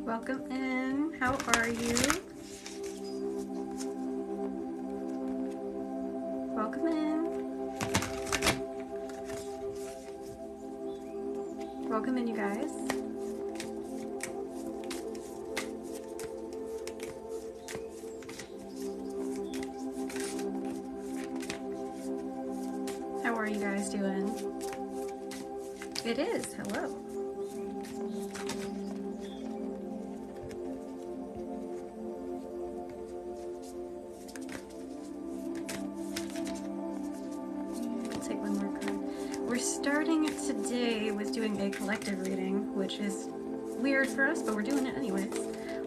Welcome in. How are you? Welcome in. Welcome in, you guys. How are you guys doing? It is. Hello. Today was doing a collective reading, which is weird for us, but we're doing it anyways.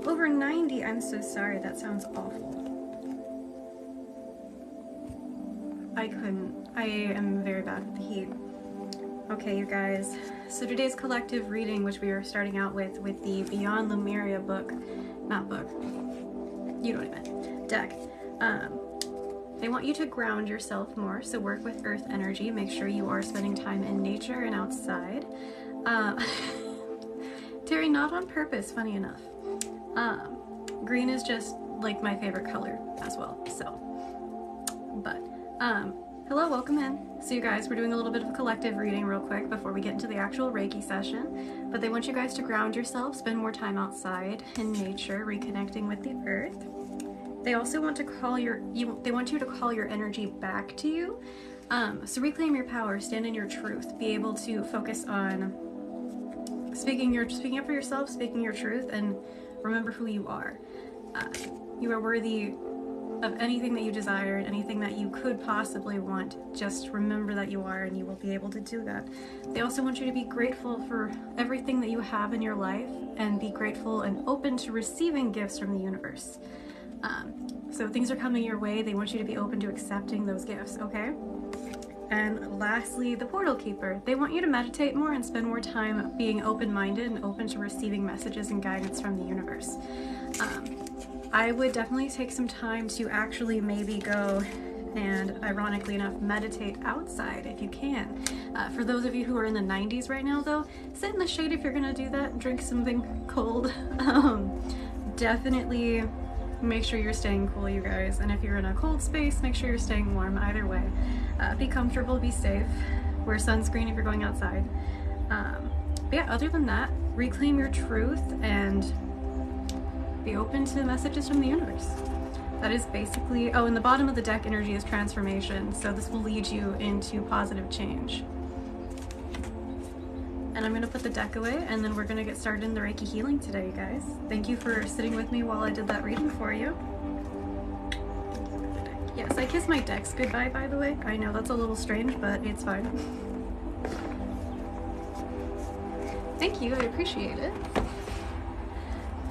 Over 90, I'm so sorry, that sounds awful. I am very bad with the heat. Okay, you guys, so today's collective reading, which we are starting out with the Beyond Lemuria book, not book, you know what I meant, deck. They want you to ground yourself more, so work with earth energy. Make sure you are spending time in nature and outside. Terry, not on purpose, funny enough. Green is just like my favorite color as well, so. But, hello, welcome in. So you guys, we're doing a little bit of a collective reading real quick before we get into the actual Reiki session. But they want you guys to ground yourself, spend more time outside in nature, reconnecting with the earth. They also want to call they want you to call your energy back to you. So reclaim your power, stand in your truth, be able to focus on speaking up for yourself, speaking your truth, and remember who you are. You are worthy of anything that you desire and anything that you could possibly want. Just remember that you are, and you will be able to do that. They also want you to be grateful for everything that you have in your life, and be grateful and open to receiving gifts from the universe. So things are coming your way. They want you to be open to accepting those gifts, okay? And lastly, the portal keeper. They want you to meditate more and spend more time being open-minded and open to receiving messages and guidance from the universe. I would definitely take some time to actually maybe go and, ironically enough, meditate outside if you can. For those of you who are in the 90s right now, though, sit in the shade if you're gonna do that and drink something cold. Definitely make sure you're staying cool, you guys, and if you're in a cold space, make sure you're staying warm. Either way, be comfortable, be safe, wear sunscreen if you're going outside. But yeah, other than that, reclaim your truth and be open to messages from the universe. That is basically, oh, and the bottom of the deck energy is transformation, so this will lead you into positive change. And I'm going to put the deck away, and then we're going to get started in the Reiki healing today, you guys. Thank you for sitting with me while I did that reading for you. Yes, I kiss my decks goodbye, by the way. I know that's a little strange, but it's fine. Thank you, I appreciate it.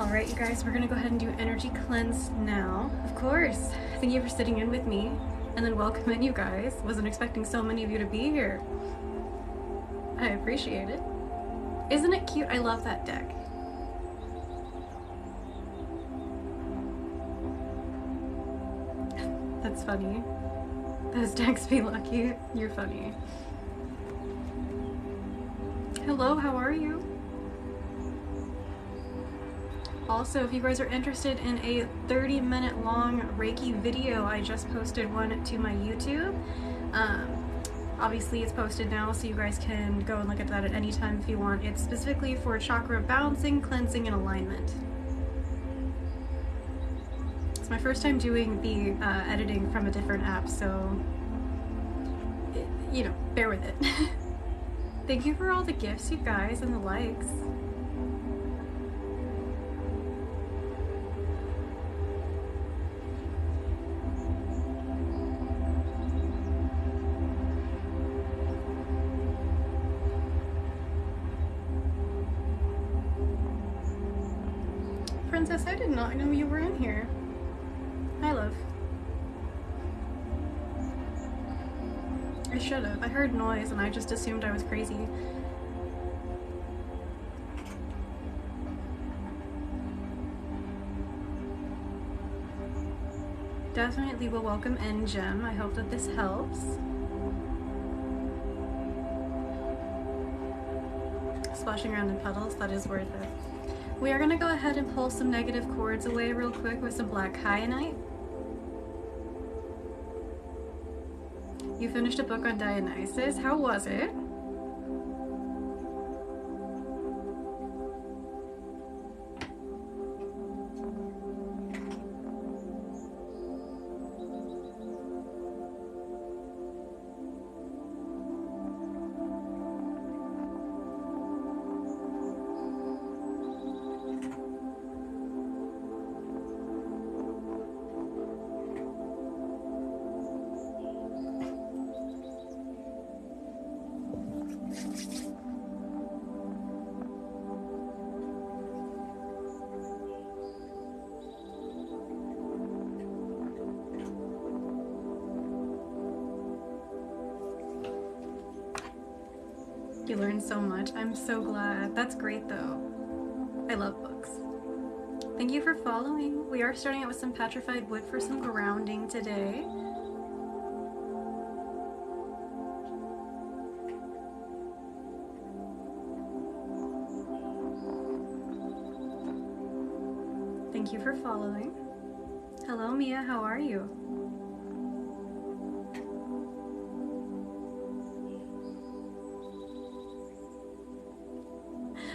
Alright, you guys, we're going to go ahead and do energy cleanse now. Of course. Thank you for sitting in with me, and then welcome in, you guys. Wasn't expecting so many of you to be here. I appreciate it. Isn't it cute? I love that deck. That's funny. Those decks be lucky. You're funny. Hello, how are you? Also, if you guys are interested in a 30-minute long Reiki video, I just posted one to my YouTube. Obviously it's posted now, so you guys can go and look at that at any time if you want. It's specifically for chakra balancing, cleansing, and alignment. It's my first time doing the editing from a different app, so, you know, bear with it. Thank you for all the gifts, you guys, and the likes. Princess, I did not know you were in here. Hi, love. I should have. I heard noise and I just assumed I was crazy. Definitely will welcome in Jem. I hope that this helps. Splashing around in puddles, that is worth it. We are going to go ahead and pull some negative cords away real quick with some black kyanite. You finished a book on Dionysus. How was it? You learned so much. I'm so glad. That's great though. I love books. Thank you for following. We are starting out with some petrified wood for some grounding today. Thank you for following. Hello Mia, how are you?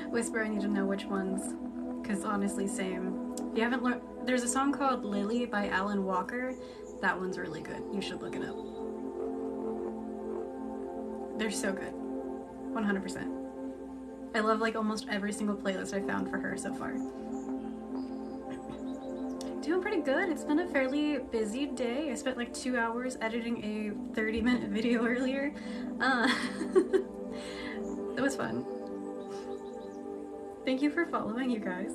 Whisper, I need to know which ones, because honestly, same. If you haven't learned, there's a song called Lily by Alan Walker. That one's really good. You should look it up. They're so good. 100%. I love like almost every single playlist I found for her so far. Doing pretty good. It's been a fairly busy day. I spent like 2 hours editing a 30-minute video earlier. That was fun. Thank you for following, you guys.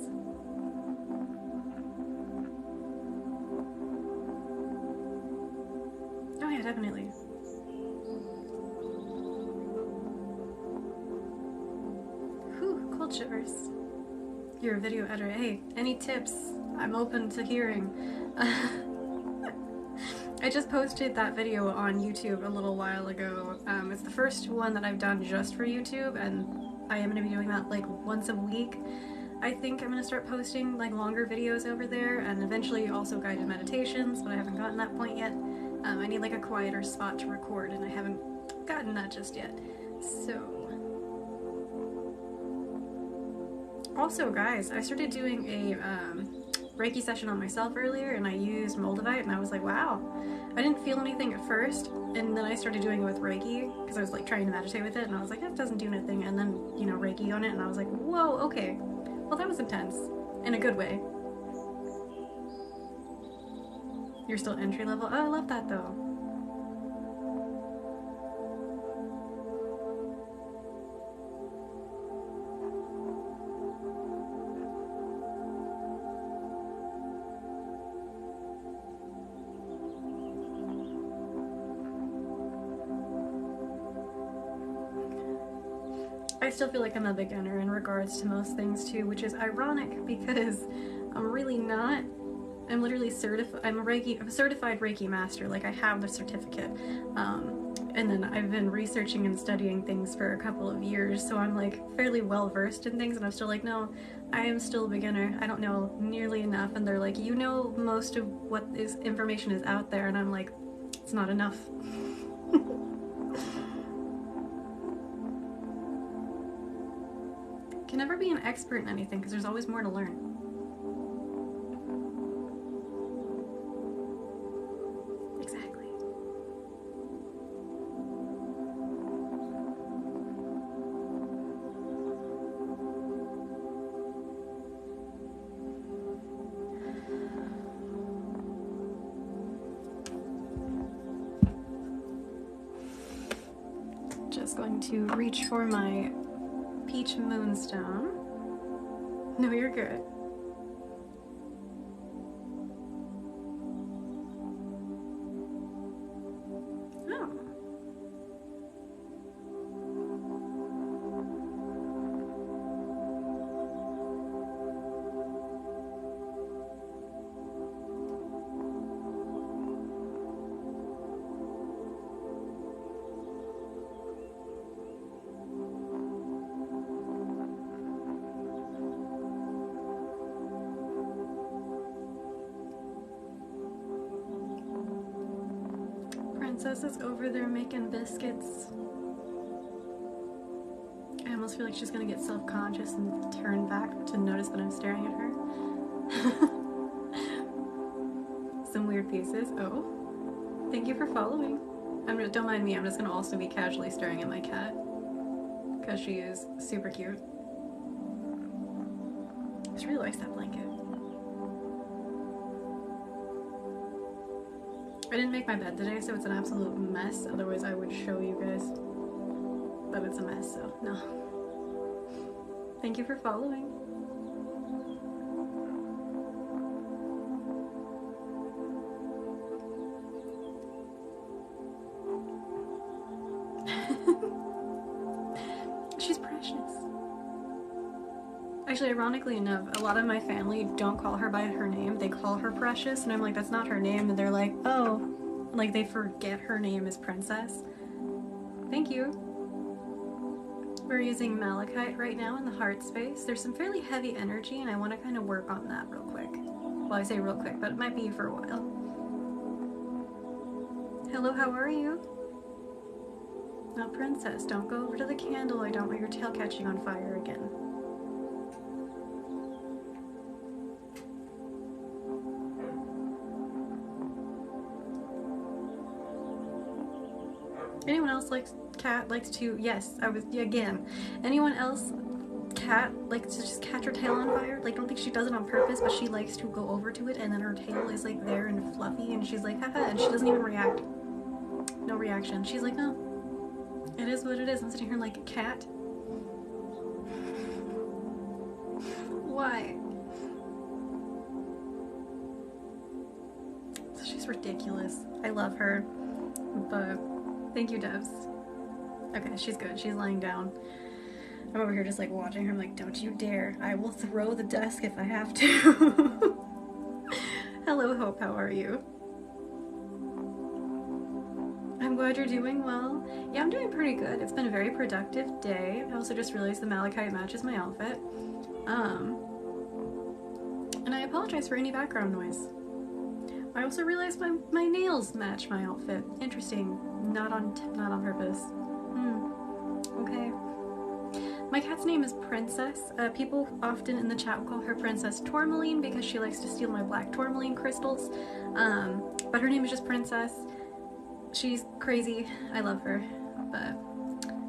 Oh yeah, definitely. Whew, cold shivers. You're a video editor. Hey, any tips? I'm open to hearing. I just posted that video on YouTube a little while ago. It's the first one that I've done just for YouTube, and I am going to be doing that like once a week. I think I'm going to start posting like longer videos over there, and eventually also guided meditations, but I haven't gotten that point yet. I need like a quieter spot to record, and I haven't gotten that just yet. So, also guys, I started doing a Reiki session on myself earlier, and I used Moldavite, and I was like, wow. I didn't feel anything at first, and then I started doing it with Reiki, because I was like trying to meditate with it, and I was like, that doesn't do anything, and then, you know, Reiki on it, and I was like, whoa, okay. Well, that was intense, in a good way. You're still entry level? Oh, I love that though. I still feel like I'm a beginner in regards to most things too, which is ironic because I'm really not. I'm literally certified. I'm a certified Reiki master. Like, I have the certificate, and then I've been researching and studying things for a couple of years, so I'm like fairly well versed in things, and I'm still like, no, I am still a beginner. I don't know nearly enough. And they're like, you know, most of what is information is out there, and I'm like, it's not enough. Can never be an expert in anything because there's always more to learn. Exactly. Just going to reach for my peach moonstone. No, you're good. Oh. princess is over there making biscuits. I almost feel like she's gonna get self-conscious and turn back to notice that I'm staring at her. Some weird pieces. Oh, thank you for following. Don't mind me, I'm just gonna also be casually staring at my cat because she is super cute. She really likes that blanket. I didn't make my bed today, so it's an absolute mess. Otherwise, I would show you guys. But it's a mess, so no. Thank you for following. She's precious. Actually, ironically enough, a lot of my family don't call her by her name. They call her Precious, and I'm like, that's not her name. And they're like, oh, like they forget her name is Princess. Thank you. We're using malachite right now in the heart space. There's some fairly heavy energy, and I want to kind of work on that real quick. Well, I say real quick, but it might be for a while. Hello, how are you? Now, Princess, don't go over to the candle. I don't want your tail catching on fire again. Anyone else likes to, yes, I was, again, anyone else, cat likes to just catch her tail on fire? Like, I don't think she does it on purpose, but she likes to go over to it, and then her tail is like there and fluffy, and she's like, haha, and she doesn't even react. No reaction. She's like, oh, it is what it is. I'm sitting here like a cat. Why? She's ridiculous. I love her, but thank you, Devs. Okay, she's good. She's lying down. I'm over here just like watching her. I'm like, don't you dare. I will throw the desk if I have to. Hello, Hope. How are you? I'm glad you're doing well. Yeah, I'm doing pretty good. It's been a very productive day. I also just realized the malachite matches my outfit. And I apologize for any background noise. I also realized my nails match my outfit. Interesting. Not on purpose. Okay. My cat's name is Princess. People often in the chat will call her Princess Tourmaline because she likes to steal my black tourmaline crystals. But her name is just Princess. She's crazy. I love her. But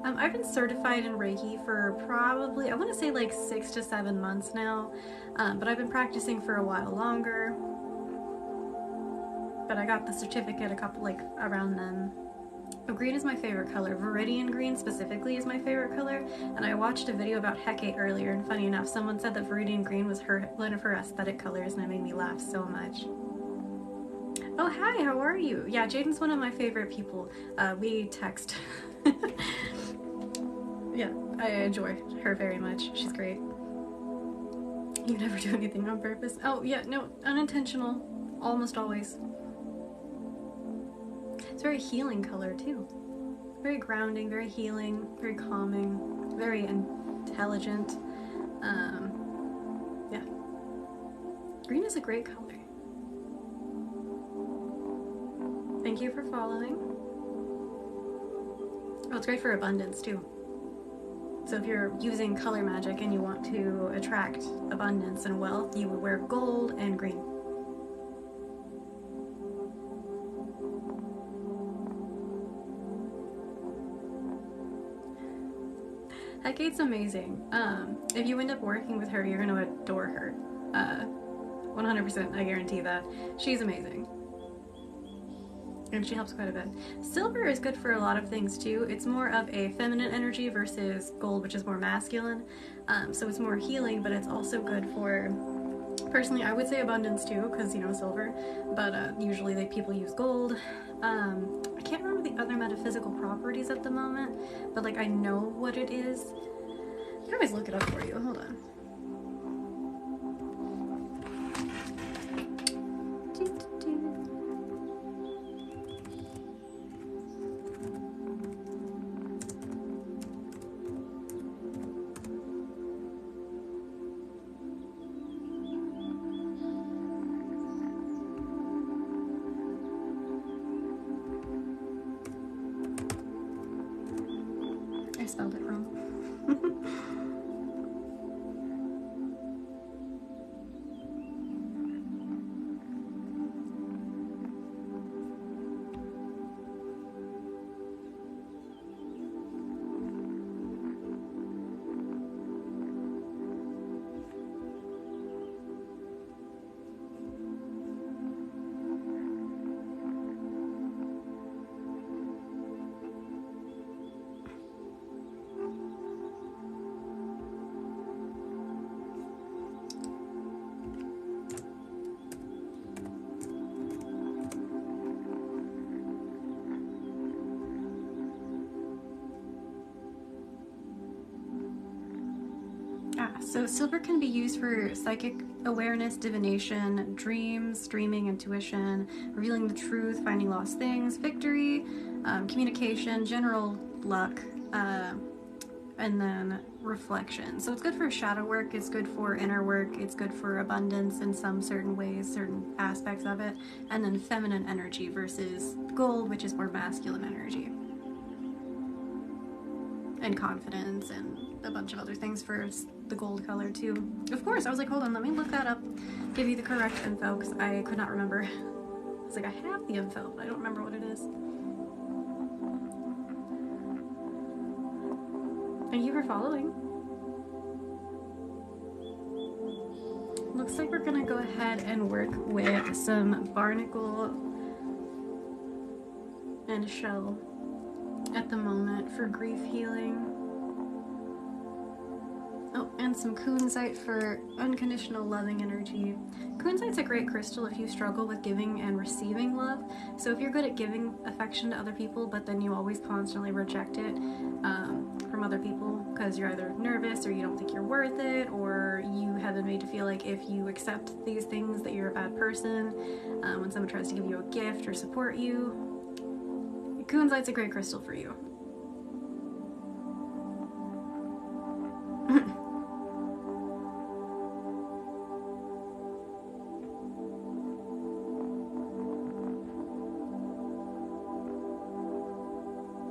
I've been certified in Reiki for probably, I want to say like 6 to 7 months now. But I've been practicing for a while longer. But I got the certificate a couple, like, around then. Oh, green is my favorite color. Viridian green specifically is my favorite color. And I watched a video about Hecate earlier, and funny enough, someone said that Viridian green was one of her aesthetic colors, and it made me laugh so much. Oh, hi, how are you? Yeah, Jaden's one of my favorite people. We text. Yeah, I enjoy her very much. She's great. You never do anything on purpose. Oh, yeah, no, unintentional. Almost always. It's a very healing color too. Very grounding, very healing, very calming, very intelligent. Yeah. Green is a great color. Thank you for following. Oh, it's great for abundance too. So if you're using color magic and you want to attract abundance and wealth, you would wear gold and green. Hecate's amazing. If you end up working with her, you're gonna adore her. 100%, I guarantee that. She's amazing. And she helps quite a bit. Silver is good for a lot of things too. It's more of a feminine energy versus gold, which is more masculine. So it's more healing, but it's also good for, personally, I would say abundance too, because, you know, silver. But usually people use gold. I can't remember the other metaphysical properties at the moment, but like I know what it is. I can always look it up for you. Hold on. So silver can be used for psychic awareness, divination, dreams, dreaming, intuition, revealing the truth, finding lost things, victory, communication, general luck, and then reflection. So it's good for shadow work, it's good for inner work, it's good for abundance in some certain ways, certain aspects of it, and then feminine energy versus gold, which is more masculine energy. And confidence and a bunch of other things for the gold color too. Of course, I was like, hold on, let me look that up, give you the correct info, because I could not remember. I was like, I have the info, but I don't remember what it is. Thank you for following. Looks like we're gonna go ahead and work with some barnacle and shell at the moment for grief healing. Oh, and some kunzite for unconditional loving energy. Kunzite's a great crystal if you struggle with giving and receiving love. So if you're good at giving affection to other people, but then you always constantly reject it from other people because you're either nervous or you don't think you're worth it, or you have been made to feel like if you accept these things that you're a bad person, when someone tries to give you a gift or support you, kunzite's a great crystal for you.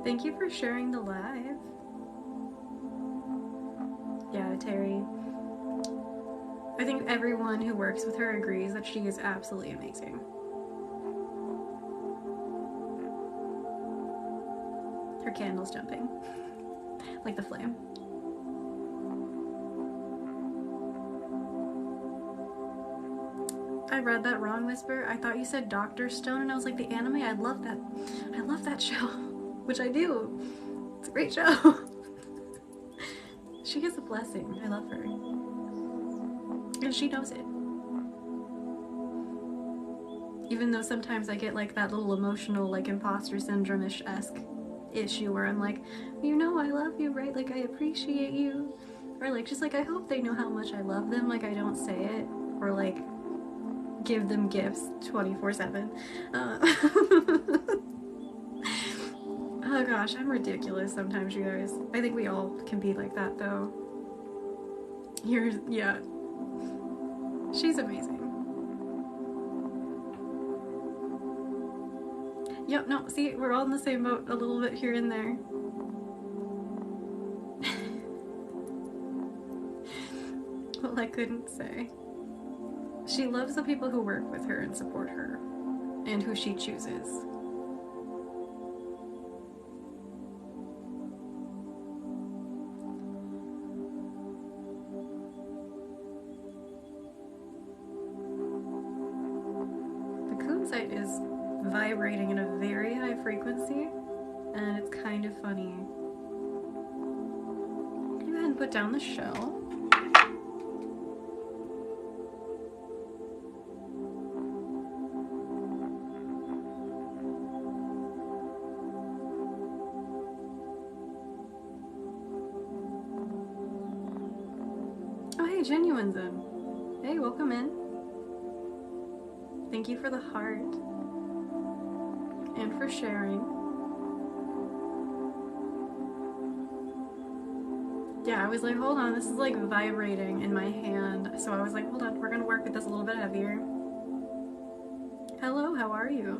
Thank you for sharing the live. Yeah, Terry. I think everyone who works with her agrees that she is absolutely amazing. Her candle's jumping. Like the flame. I read that wrong, Whisper. I thought you said Dr. Stone, and I was like, the anime? I love that. I love that show. Which I do. It's a great show. She gets a blessing. I love her. And she knows it. Even though sometimes I get like that little emotional, like imposter syndrome-esque issue where I'm like, you know I love you, right? Like I appreciate you. Or like, just like I hope they know how much I love them. Like I don't say it. Or like, give them gifts 24/7. Oh gosh, I'm ridiculous sometimes, you guys. I think we all can be like that, though. Yeah. She's amazing. Yep, no, see, we're all in the same boat a little bit here and there. Well, I couldn't say. She loves the people who work with her and support her, and who she chooses. Is vibrating in a very high frequency, and it's kind of funny. Go ahead and put down the shell. Oh hey, Genuine's in. Hey, welcome in. Thank you for the heart and for sharing. Yeah, I was like, hold on, this is like vibrating in my hand. So I was like, hold on, we're gonna work with this a little bit heavier. Hello, how are you?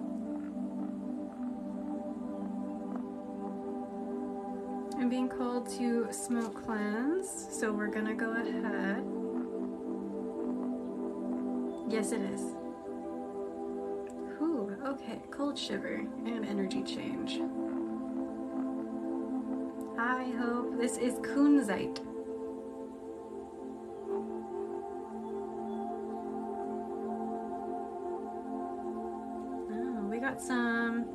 I'm being called to smoke cleanse, so we're gonna go ahead. Yes, it is. Okay, cold shiver and energy change. I hope this is kunzite. Oh, we got some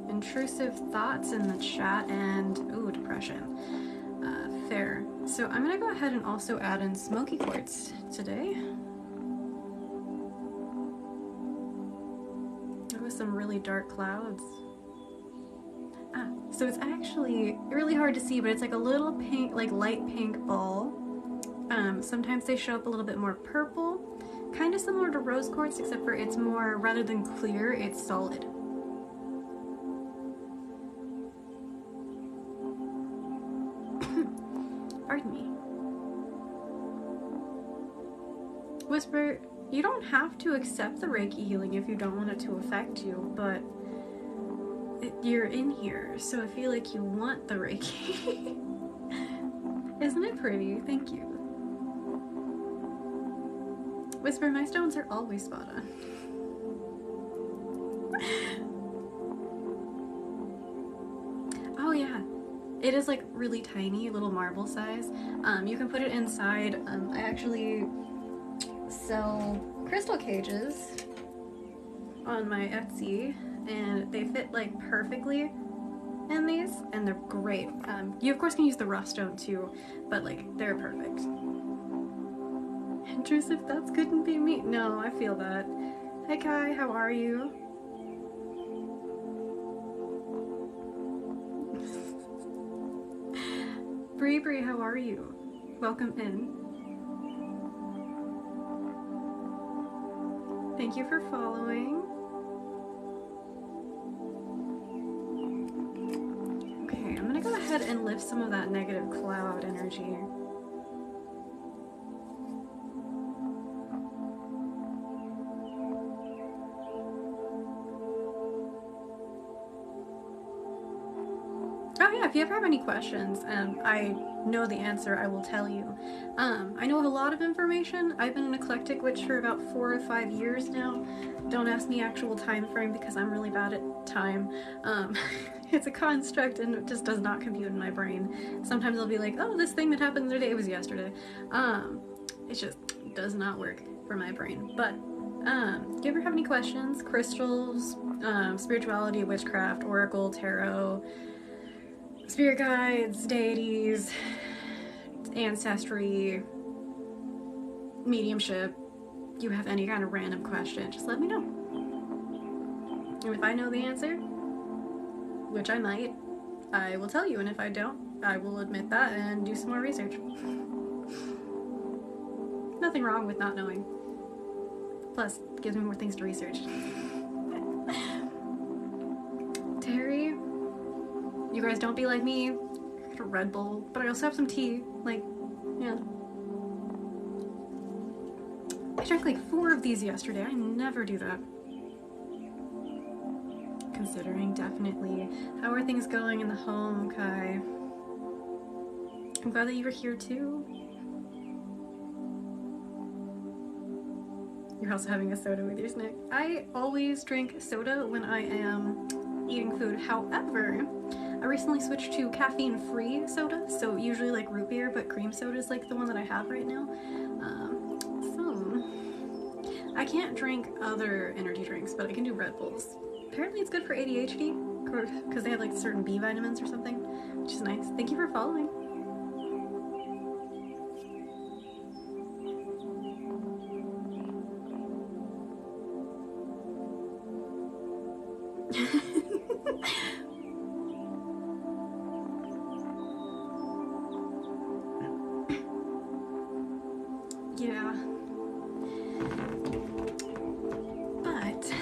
intrusive thoughts in the chat and ooh, depression. Fair. So I'm gonna go ahead and also add in smoky quartz today. Some really dark clouds. So it's actually really hard to see, but it's like a little pink, like light pink ball. Sometimes they show up a little bit more purple, kind of similar to rose quartz, except for it's more, rather than clear, it's solid. Pardon me. Whisper, you don't have to accept the Reiki healing if you don't want it to affect you, but you're in here, so I feel like you want the Reiki. Isn't it pretty? Thank you. Whisper, my stones are always spot on. Oh yeah, it is like really tiny, little marble size. You can put it inside. I actually sell crystal cages on my Etsy, and they fit like perfectly in these, and they're great. You of course can use the rough stone too, but like they're perfect. Intrusive thoughts couldn't be me. No, I feel that. Hi Kai, how are you? Bree, how are you? Welcome in. Thank you for following. Okay, I'm gonna go ahead and lift some of that negative cloud energy. Oh yeah, if you ever have any questions and I know the answer, I will tell you. I know a lot of information. I've been an eclectic witch for about 4 or 5 years now. Don't ask me actual time frame because I'm really bad at time. It's a construct and it just does not compute in my brain. Sometimes I'll be like, oh, this thing that happened the other day was yesterday. It just does not work for my brain. But do you ever have any questions? Crystals, spirituality, witchcraft, oracle, tarot, spirit guides, deities, ancestry, mediumship. You have any kind of random question, just let me know. And if I know the answer, which I might, I will tell you, and if I don't, I will admit that and do some more research. Nothing wrong with not knowing. Plus, it gives me more things to research. Terry, you guys don't be like me. I got a Red Bull, but I also have some tea. Like, yeah. I drank like 4 of these yesterday. I never do that. Considering, definitely. How are things going in the home, Kai? I'm glad that you were here too. You're also having a soda with your snack. I always drink soda when I am eating food. However, I recently switched to caffeine-free soda, so usually like root beer, but cream soda is like the one that I have right now. So I can't drink other energy drinks, but I can do Red Bulls. Apparently it's good for ADHD, because they have like certain B vitamins or something, which is nice. Thank you for following. Yeah. But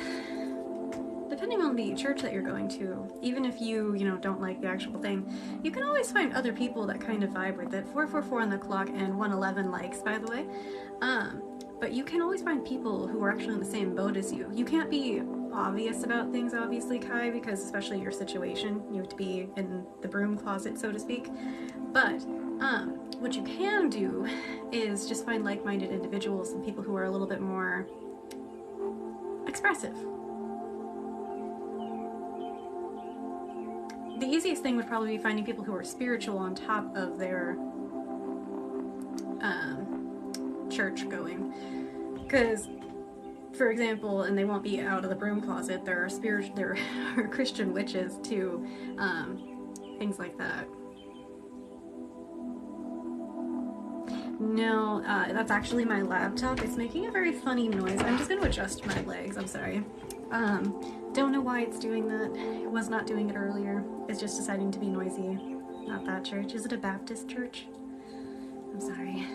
depending on the church that you're going to, even if you don't like the actual thing, you can always find other people that kind of vibe with it. 444 on the clock and 111 likes, by the way. But you can always find people who are actually in the same boat as you. You can't be obvious about things, obviously, Kai, because especially your situation, you have to be in the broom closet, so to speak. But what you can do is just find like-minded individuals and people who are a little bit more expressive. The easiest thing would probably be finding people who are spiritual on top of their church going. Because, for example, and they won't be out of the broom closet, there are Christian witches too, things like that. No, that's actually my laptop. It's making a very funny noise. I'm just going to adjust my legs. I'm sorry. Don't know why it's doing that. It was not doing it earlier. It's just deciding to be noisy. Not that church. Is it a Baptist church? I'm sorry.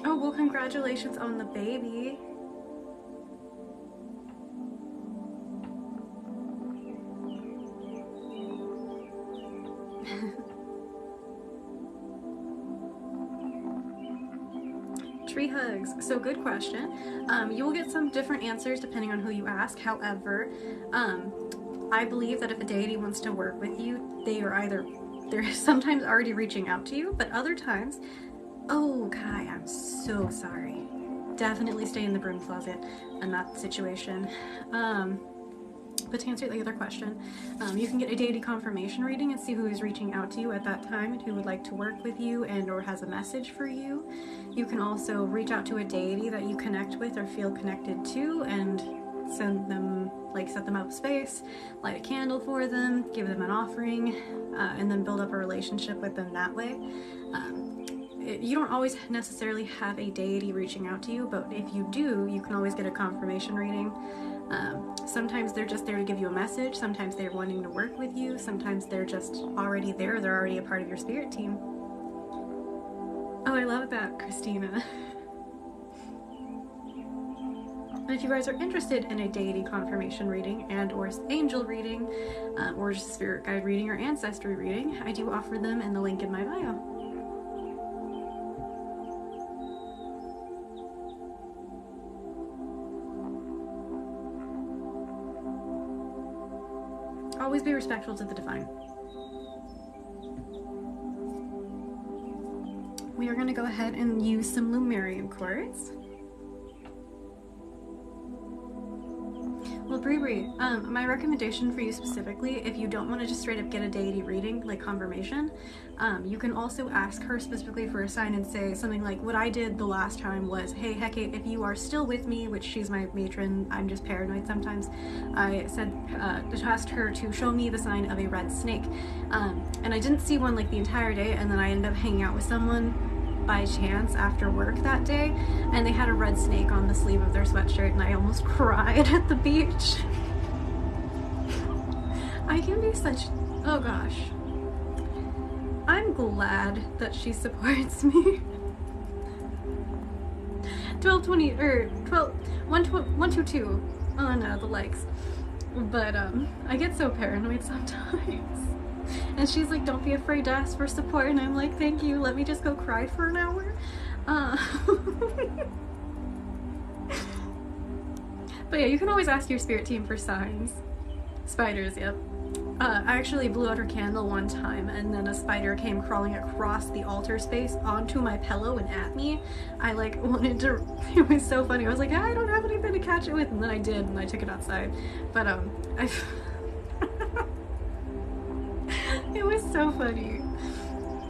Oh, well, congratulations on the baby. Tree hugs. So good question. You will get some different answers depending on who you ask. However, I believe that if a deity wants to work with you, they're sometimes already reaching out to you, but other times, oh Kai, I'm so sorry. Definitely stay in the broom closet in that situation. But to answer the other question, you can get a deity confirmation reading and see who is reaching out to you at that time and who would like to work with you and or has a message for you. You can also reach out to a deity that you connect with or feel connected to and send them, like set them up space, light a candle for them, give them an offering, and then build up a relationship with them that way. You don't always necessarily have a deity reaching out to you, but if you do, you can always get a confirmation reading. Sometimes they're just there to give you a message, sometimes they're wanting to work with you, sometimes they're just already there, they're already a part of your spirit team. Oh, I love that, Christina. And if you guys are interested in a deity confirmation reading and or angel reading, or just spirit guide reading or ancestry reading, I do offer them in the link in my bio. Always be respectful to the divine. We are going to go ahead and use some Lumerian quartz. Well, Bree, my recommendation for you specifically, if you don't want to just straight up get a deity reading, like confirmation, you can also ask her specifically for a sign and say something like, what I did the last time was, hey, Hecate, if you are still with me, which she's my matron, I'm just paranoid sometimes, I said, asked her to show me the sign of a red snake. And I didn't see one like the entire day, and then I ended up hanging out with someone by chance after work that day, and they had a red snake on the sleeve of their sweatshirt, and I almost cried at the beach. I can be such, oh gosh. I'm glad that she supports me. 1220 or 122 on the likes, but I get so paranoid sometimes. And she's like, don't be afraid to ask for support, and I'm like, thank you, let me just go cry for an hour. But yeah, you can always ask your spirit team for signs. Spiders, yep. I actually blew out her candle one time, and then a spider came crawling across the altar space onto my pillow and at me. I like wanted to, it was so funny. I was like, I don't have anything to catch it with, and then I did, and I took it outside. But it was so funny.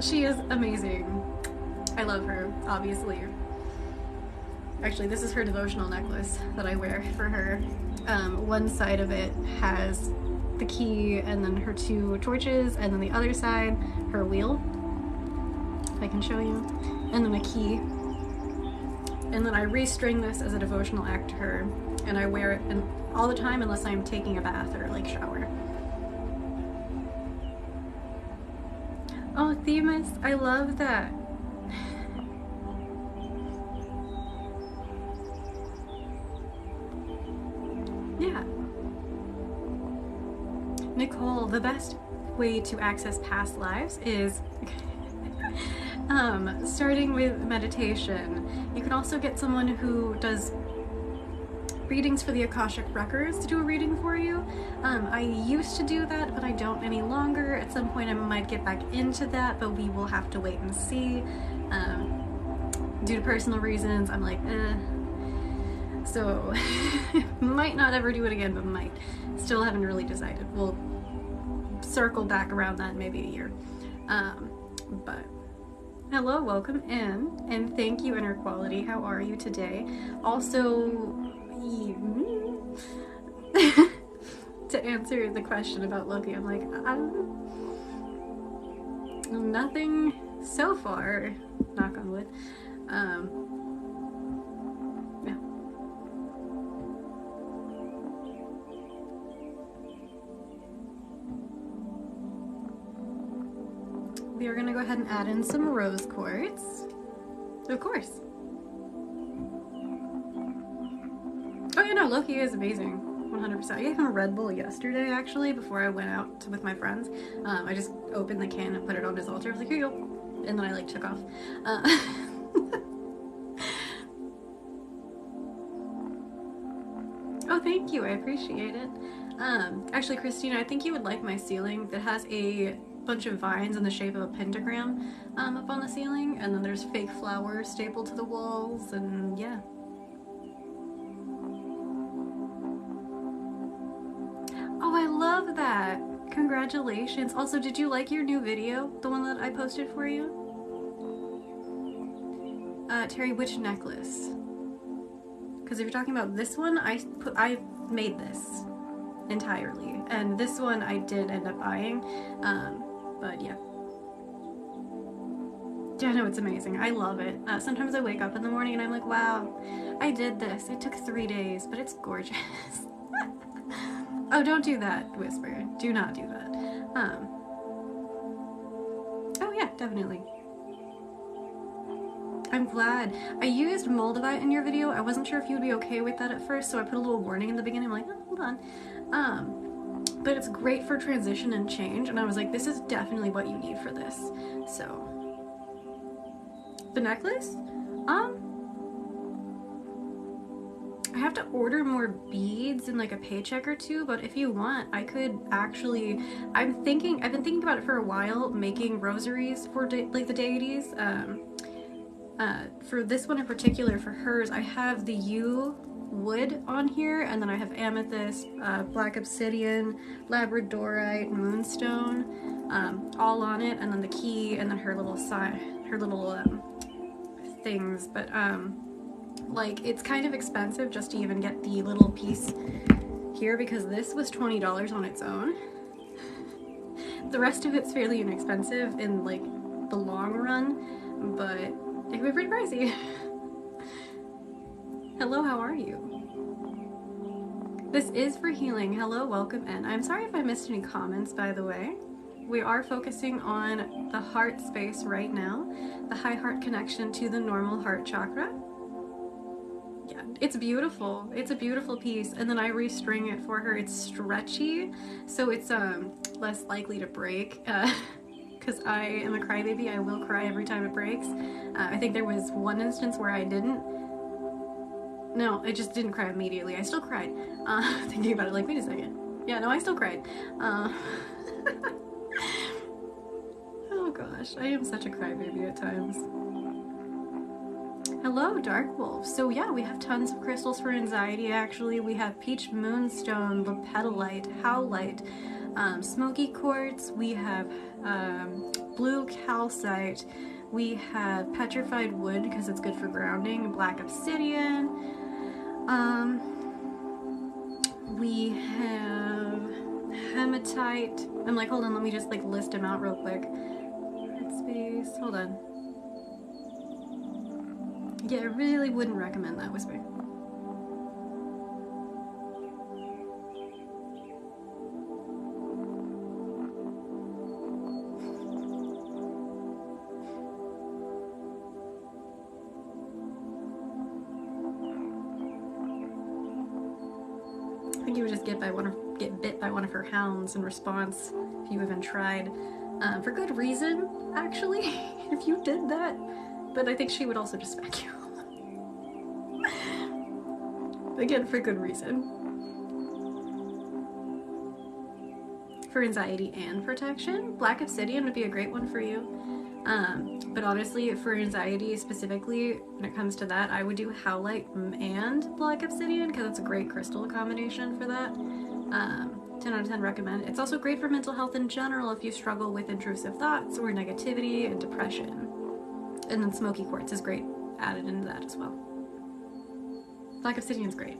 She is amazing. I love her, obviously. Actually, this is her devotional necklace that I wear for her. One side of it has the key and then her 2 torches, and then the other side, her wheel, if I can show you, and then a key. And then I restring this as a devotional act to her, and I wear it all the time unless I'm taking a bath or like shower. Oh, Themis, I love that. Yeah. Nicole, the best way to access past lives is starting with meditation. You can also get someone who does readings for the Akashic Records to do a reading for you. I used to do that, but I don't any longer. At some point I might get back into that, but we will have to wait and see. Due to personal reasons, I'm like, So, might not ever do it again, but might. Still haven't really decided. We'll circle back around that in maybe a year. But hello, welcome in, and thank you, Inner Quality. How are you today? Also, to answer the question about Loki, I'm like, nothing so far, knock on wood. Yeah. We are gonna go ahead and add in some rose quartz. Of course. Oh yeah, no, Loki is amazing. 100%. I gave him a Red Bull yesterday, actually, before I went out with my friends. I just opened the can and put it on his altar. I was like, here you go. And then I like took off. Oh, thank you. I appreciate it. Actually, Christina, I think you would like my ceiling that has a bunch of vines in the shape of a pentagram up on the ceiling, and then there's fake flowers stapled to the walls, and yeah. Oh, I love that. Congratulations. Also, did you like your new video? The one that I posted for you? Terry, which necklace? Because if you're talking about this one, I made this entirely, and this one I did end up buying, but yeah. Yeah, no, it's amazing. I love it. Sometimes I wake up in the morning and I'm like, wow, I did this. It took 3 days, but it's gorgeous. Oh, don't do that, Whisper. Do not do that. Oh yeah, definitely. I'm glad. I used Moldavite in your video. I wasn't sure if you'd be okay with that at first, so I put a little warning in the beginning. I'm like, oh, hold on. But it's great for transition and change, and I was like, this is definitely what you need for this. So, the necklace? I have to order more beads in like a paycheck or two, but if you want, I could actually, I've been thinking about it for a while, making rosaries for like the deities. For this one in particular, for hers, I have the yew wood on here, and then I have amethyst, black obsidian, labradorite, moonstone, all on it, and then the key, and then her little things. But like, it's kind of expensive just to even get the little piece here, because this was $20 on its own. The rest of it's fairly inexpensive in like the long run, but it can be pretty pricey. Hello, how are you? This is for healing. Hello, welcome in. I'm sorry if I missed any comments, by the way. We are focusing on the heart space right now, the high heart connection to the normal heart chakra. Yeah, it's beautiful. It's a beautiful piece, and then I restring it for her. It's stretchy, so it's less likely to break. Because I am a crybaby, I will cry every time it breaks. I think there was one instance where I didn't. No, I just didn't cry immediately. I still cried. Thinking about it, like, wait a second. Yeah, no, I still cried. Oh gosh, I am such a crybaby at times. Hello, Dark Wolf. So yeah, we have tons of crystals for anxiety, actually. We have peach moonstone, lepidolite, howlite, smoky quartz, we have blue calcite, we have petrified wood because it's good for grounding, black obsidian, we have hematite. I'm like, hold on, let me just like list them out real quick. Headspace, hold on. Yeah, I really wouldn't recommend that, Whisper. I think you would just get bit by one of her hounds in response if you even tried. For good reason, actually, if you did that. But I think she would also just smack you. Again, for good reason. For anxiety and protection, black obsidian would be a great one for you. But honestly, for anxiety specifically, when it comes to that, I would do howlite and black obsidian because it's a great crystal combination for that. 10 out of 10 recommend. It's also great for mental health in general if you struggle with intrusive thoughts or negativity and depression. And then smoky quartz is great added into that as well. Black obsidian's great.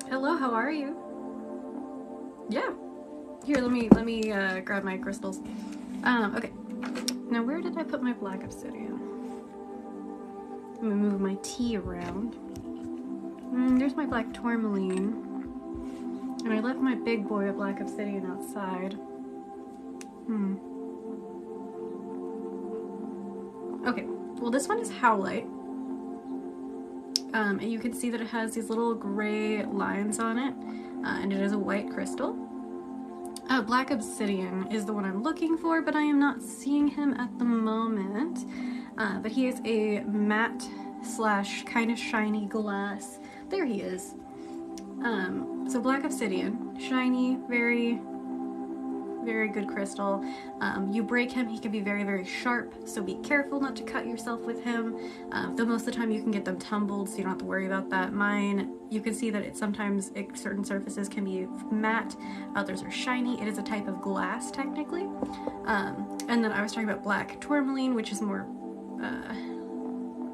Hello, how are you? Yeah. Here, let me grab my crystals. Okay. Now, where did I put my black obsidian? I'm gonna move my tea around. There's my black tourmaline. And I left my big boy of black obsidian outside. Okay, well this one is howlite. And you can see that it has these little gray lines on it, and it is a white crystal. Black obsidian is the one I'm looking for, but I am not seeing him at the moment. But he is a matte slash kind of shiny glass. There he is. So black obsidian, shiny, very, very good crystal. You break him, he can be very, very sharp, so be careful not to cut yourself with him. Though most of the time you can get them tumbled, so you don't have to worry about that. Mine, you can see that it sometimes, certain surfaces can be matte, others are shiny. It is a type of glass, technically. And then I was talking about black tourmaline, which is more,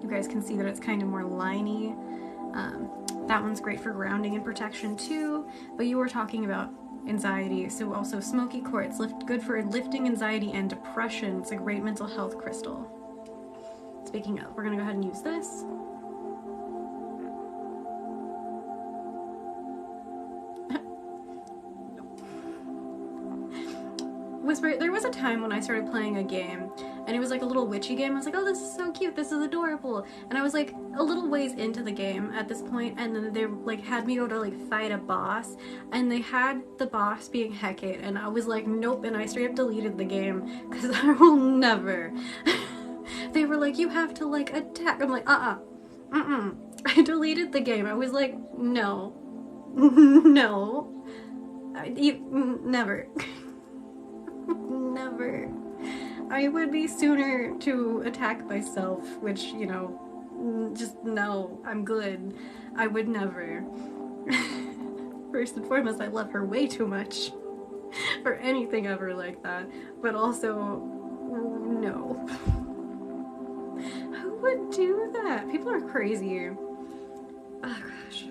you guys can see that it's kind of more liney. That one's great for grounding and protection too, but you were talking about anxiety, so also smoky quartz, good for lifting anxiety and depression. It's a great mental health crystal. Speaking of, we're gonna go ahead and use this. Whisper, there was a time when I started playing a game and it was like a little witchy game. I was like, oh, this is so cute, this is adorable. And I was like a little ways into the game at this point, and then they like had me go to like fight a boss, and they had the boss being Hecate, and I was like, nope, and I straight up deleted the game because I will never. They were like, you have to like attack. I'm like, I deleted the game. I was like, no, no, never. Never. I would be sooner to attack myself, which, you know, just no, I'm good. I would never. First and foremost, I love her way too much for anything ever like that, but also, no. Who would do that? People are crazy. Oh gosh.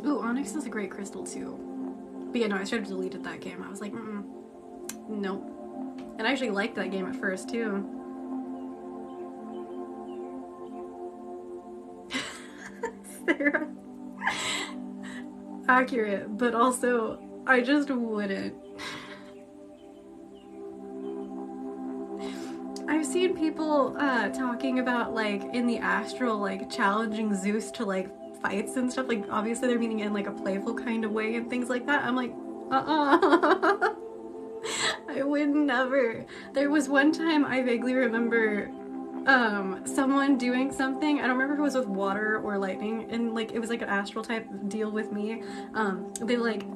Ooh, onyx is a great crystal too. But yeah, no, I should have deleted that game. I was like, nope. And I actually liked that game at first, too. Sarah. Accurate, but also, I just wouldn't. I've seen people talking about, like, in the astral, like, challenging Zeus to, like, fights and stuff. Like, obviously they're meaning in like a playful kind of way and things like that. I'm like, I would never. There was one time I vaguely remember someone doing something. I don't remember if it was with water or lightning, and like it was like an astral type deal with me. They like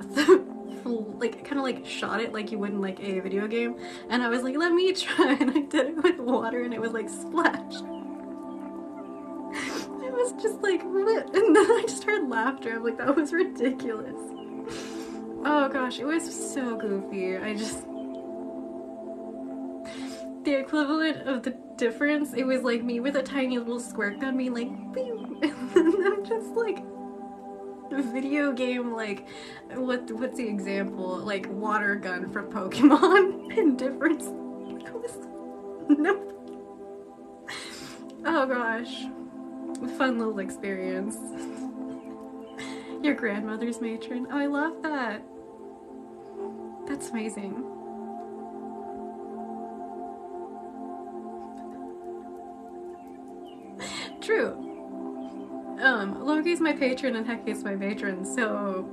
like kind of like shot it like you would in like a video game, and I was like, let me try, and I did it with water and it was like splashed. It was just like, what? And then I just heard laughter. I'm like, that was ridiculous. Oh gosh, it was so goofy. The equivalent of the difference, it was like me with a tiny little squirt gun being like, pew! And then I'm just like, video game, like, what's the example? Like, water gun from Pokemon. And difference. It was, nope. Oh gosh. Fun little experience. Your grandmother's matron. Oh, I love that. That's amazing. True. Loki's my patron and Hecate's my matron, so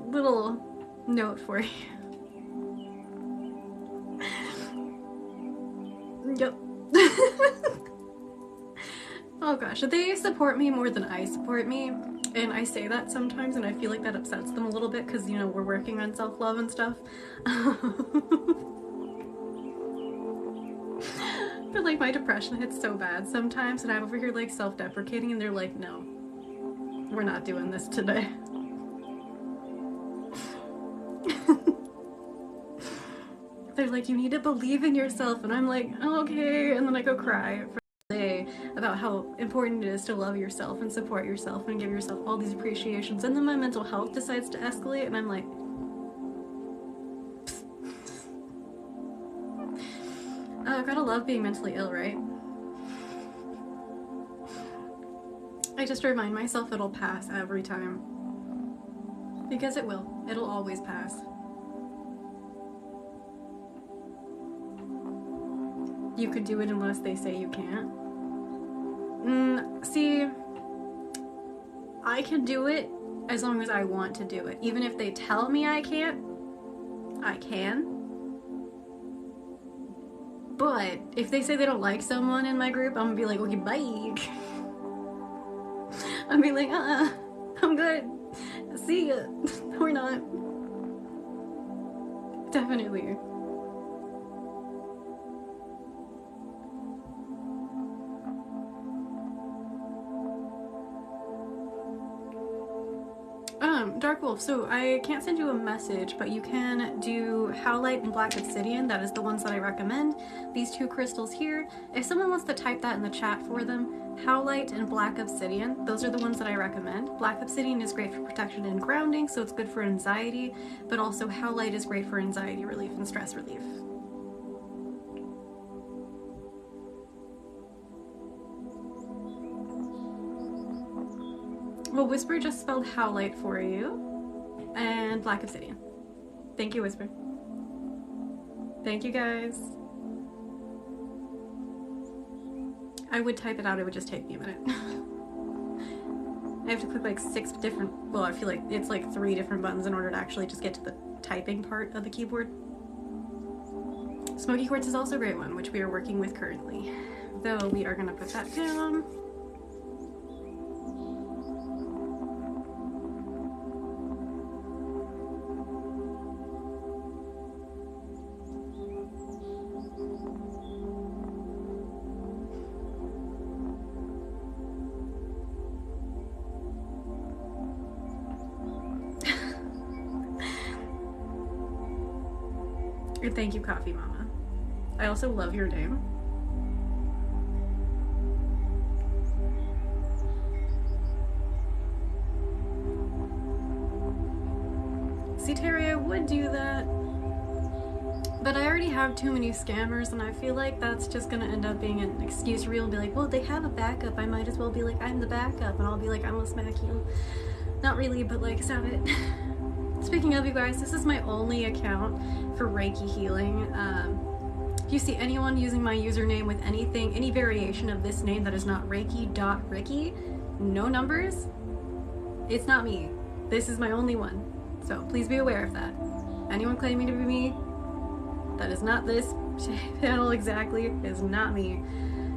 little note for you. Yep. Oh gosh, they support me more than I support me, and I say that sometimes and I feel like that upsets them a little bit because, you know, we're working on self-love and stuff. But like my depression hits so bad sometimes and I'm over here like self-deprecating and they're like, no, we're not doing this today. They're like, you need to believe in yourself, and I'm like, oh, okay, and then I go cry for the day about how important it is to love yourself and support yourself and give yourself all these appreciations, and then my mental health decides to escalate and I'm like, oh, gotta love being mentally ill, right? I just remind myself it'll pass every time. Because it will. It'll always pass. You could do it unless they say you can't. See, I can do it as long as I want to do it. Even if they tell me I can't, I can. But if they say they don't like someone in my group, I'm gonna be like, okay, bye. I'll be like, I'm good. See ya. We're not. Definitely. Dark Wolf, so I can't send you a message, but you can do Howlite and Black Obsidian. That is the ones that I recommend. These two crystals here. If someone wants to type that in the chat for them, Howlite and Black Obsidian, those are the ones that I recommend. Black Obsidian is great for protection and grounding, so it's good for anxiety, but also Howlite is great for anxiety relief and stress relief. Well, Whisper just spelled Howlite for you, and Black Obsidian. Thank you, Whisper. Thank you, guys. I would type it out, it would just take me a minute. I have to click like 6 different, well, I feel like it's like 3 different buttons in order to actually just get to the typing part of the keyboard. Smoky Quartz is also a great one, which we are working with currently. Though we are gonna put that down. Thank you, Coffee Mama. I also love your name. See, Terry, I would do that, but I already have too many scammers, and I feel like that's just gonna end up being an excuse reel and be like, well, they have a backup. I might as well be like, I'm the backup, and I'll be like, I'm gonna smack you. Not really, but like, stop it. Speaking of, you guys, this is my only account for Reiki healing. If you see anyone using my username with anything, any variation of this name that is not Reiki.Ricky, no numbers, it's not me. This is my only one. So please be aware of that. Anyone claiming to be me, that is not this channel exactly, is not me.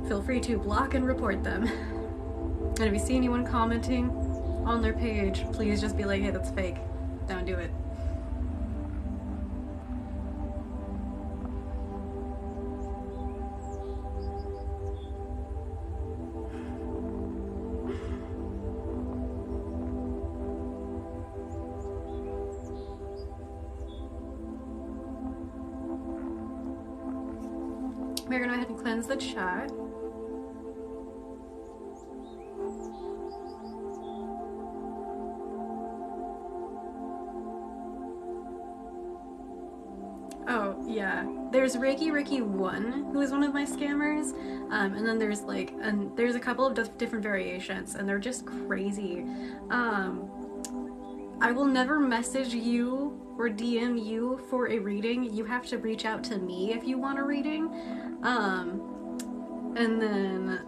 Feel free to block and report them. And if you see anyone commenting on their page, please just be like, hey, that's fake. Don't do it. We're gonna go ahead and cleanse the chat. Oh, yeah. There's Reiki Ricky 1, who is one of my scammers, and then there's like, there's a couple of different variations, and they're just crazy. I will never message you or DM you for a reading. You have to reach out to me if you want a reading. And then,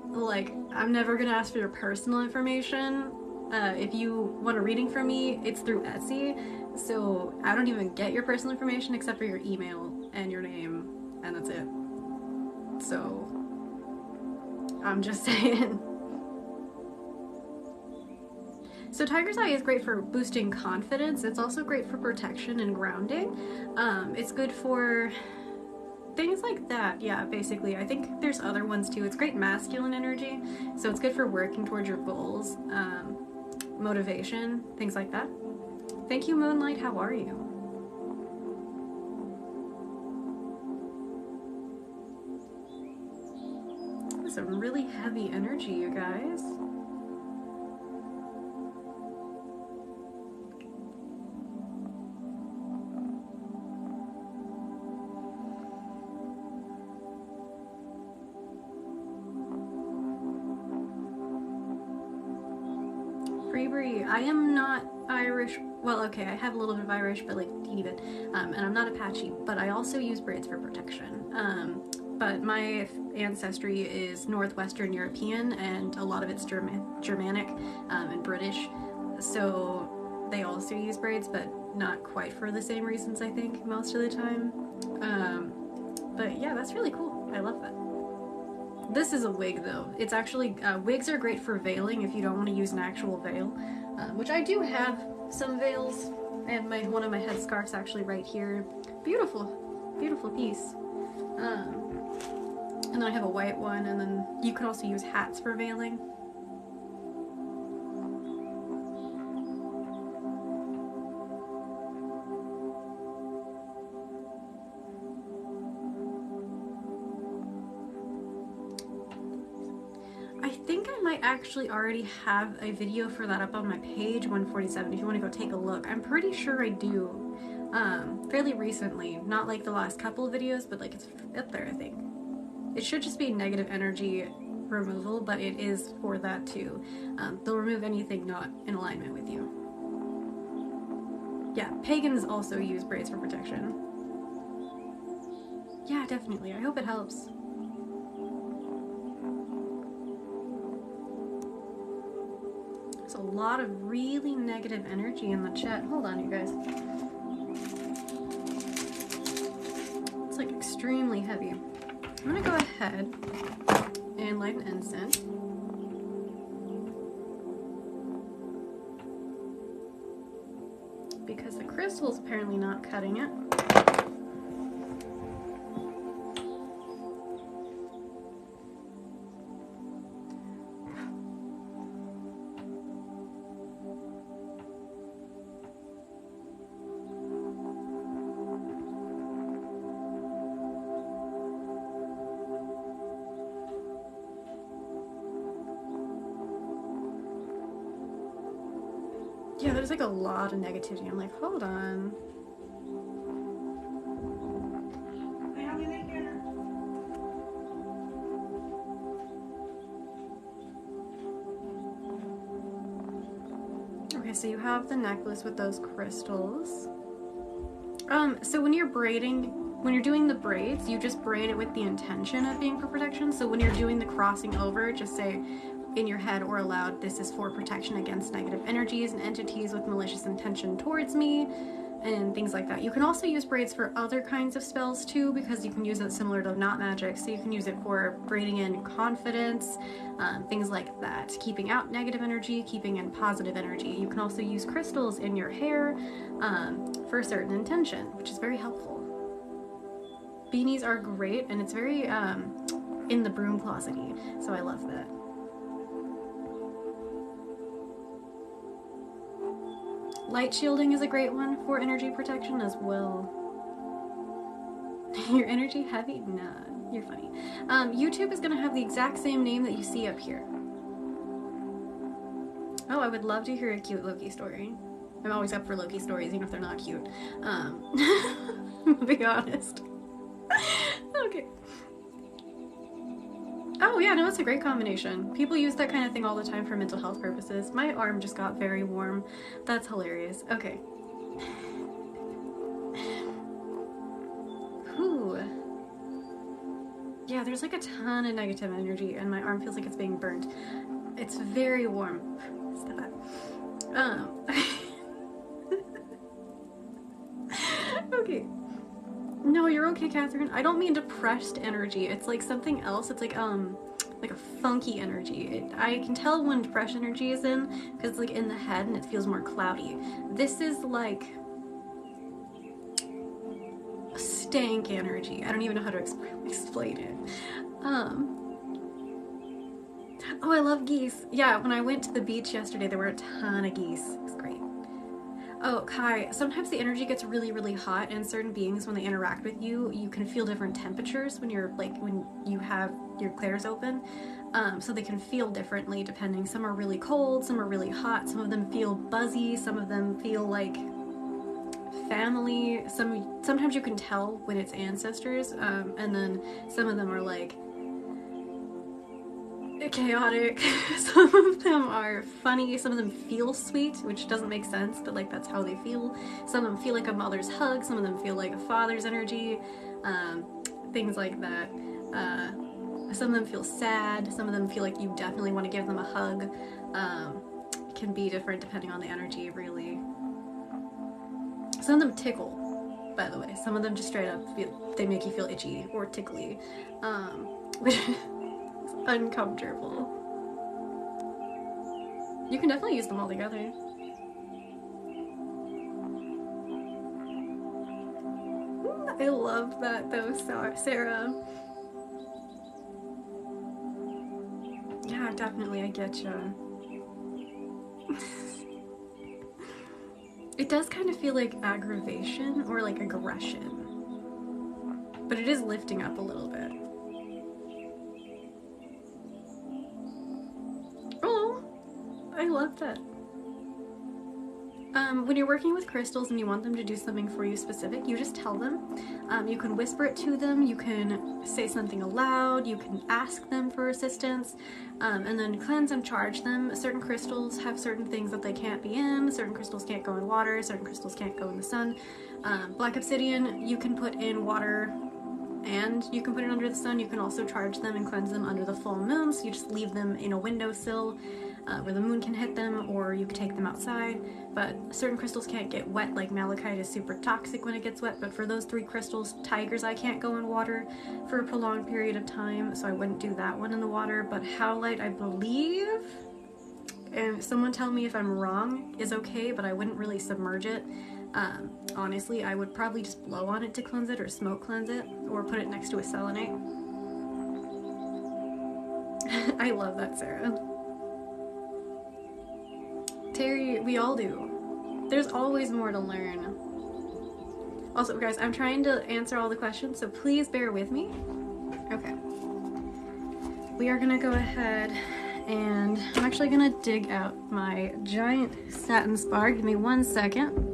like, I'm never gonna ask for your personal information. If you want a reading from me, it's through Etsy. So I don't even get your personal information except for your email and your name, and that's it. So I'm just saying. So Tiger's Eye is great for boosting confidence. It's also great for protection and grounding. It's good for things like that. Yeah, basically. I think there's other ones too. It's great masculine energy. So it's good for working towards your goals, motivation, things like that. Thank you, Moonlight. How are you? That's some really heavy energy, you guys. I am not Irish. Well, okay, I have a little bit of Irish, but like teeny bit. And I'm not Apache, but I also use braids for protection. but my ancestry is Northwestern European, and a lot of it's Germanic and British, so they also use braids, but not quite for the same reasons, I think, most of the time. But yeah, that's really cool. I love that. This is a wig though. It's actually, wigs are great for veiling if you don't want to use an actual veil, which I do have some veils, and one of my headscarves actually right here. Beautiful, beautiful piece. And then I have a white one, and then you can also use hats for veiling. I think I might actually already have a video for that up on my page 147 if you want to go take a look. I'm pretty sure I do. Fairly recently, not like the last couple of videos, but like it's up there, I think. It should just be negative energy removal, but it is for that too. They'll remove anything not in alignment with you. Yeah, pagans also use braids for protection. Yeah, definitely. I hope it helps. There's a lot of really negative energy in the chat. Hold on, you guys. It's like extremely heavy. I'm gonna go ahead and light an incense. Because the crystal's apparently not cutting it. Yeah, there's like a lot of negativity. I'm like, hold on. Okay, so you have the necklace with those crystals. So when you're doing the braids, you just braid it with the intention of being for protection. So when you're doing the crossing over, just say in your head or aloud, this is for protection against negative energies and entities with malicious intention towards me, and things like that. You can also use braids for other kinds of spells too, because you can use it similar to not magic. So you can use it for braiding in confidence, things like that, keeping out negative energy, keeping in positive energy. You can also use crystals in your hair for a certain intention, which is very helpful. Beanies are great, and it's very in the broom closet-y, so I love that. Light shielding is a great one for energy protection as well. Your energy heavy? Nah, you're funny. YouTube is gonna have the exact same name that you see up here. Oh, I would love to hear a cute Loki story. I'm always up for Loki stories, even if they're not cute. To be honest. Okay. Oh yeah, no, it's a great combination. People use that kind of thing all the time for mental health purposes. My arm just got very warm. That's hilarious. Okay. Whew. Yeah, there's like a ton of negative energy, and my arm feels like it's being burnt. It's very warm. Stop that. Okay. No, you're okay, Catherine. I don't mean depressed energy. It's like something else. It's like a funky energy. I can tell when depression energy is in, because it's like in the head and it feels more cloudy. This is like a stank energy. I don't even know how to explain it. Oh, I love geese. Yeah, when I went to the beach yesterday, there were a ton of geese. It was great. Oh, Kai, sometimes the energy gets really, really hot, and certain beings, when they interact with you, you can feel different temperatures when you have your clairs open. So they can feel differently depending. Some are really cold, some are really hot, some of them feel buzzy, some of them feel like family. Sometimes you can tell when it's ancestors, and then some of them are like chaotic. Some of them are funny, some of them feel sweet, which doesn't make sense, but like that's how they feel. Some of them feel like a mother's hug, some of them feel like a father's energy, things like that. Some of them feel sad, some of them feel like you definitely want to give them a hug. It can be different depending on the energy, really. Some of them tickle, by the way. Some of them just straight up they make you feel itchy or tickly, which is uncomfortable. You can definitely use them all together. I love that though, Sarah. Yeah, definitely, I get you. It does kind of feel like aggravation or like aggression, but it is lifting up a little bit. Oh, I love that. When you're working with crystals and you want them to do something for you specific, you just tell them. You can whisper it to them, you can say something aloud, you can ask them for assistance, and then cleanse and charge them. Certain crystals have certain things that they can't be in, certain crystals can't go in water, certain crystals can't go in the sun. Black obsidian, you can put in water and you can put it under the sun. You can also charge them and cleanse them under the full moon, so you just leave them in a windowsill where the moon can hit them, or you can take them outside. But certain crystals can't get wet, like malachite is super toxic when it gets wet, but for those 3 crystals, tiger's eye can't go in water for a prolonged period of time, so I wouldn't do that one in the water. But howlite, I believe, and someone tell me if I'm wrong, is okay, but I wouldn't really submerge it. Honestly, I would probably just blow on it to cleanse it, or smoke cleanse it, or put it next to a selenite. I love that, Sarah. Terry, we all do. There's always more to learn. Also, guys, I'm trying to answer all the questions, so please bear with me. Okay. We are gonna go ahead and I'm actually gonna dig out my giant satin spar. Give me 1 second.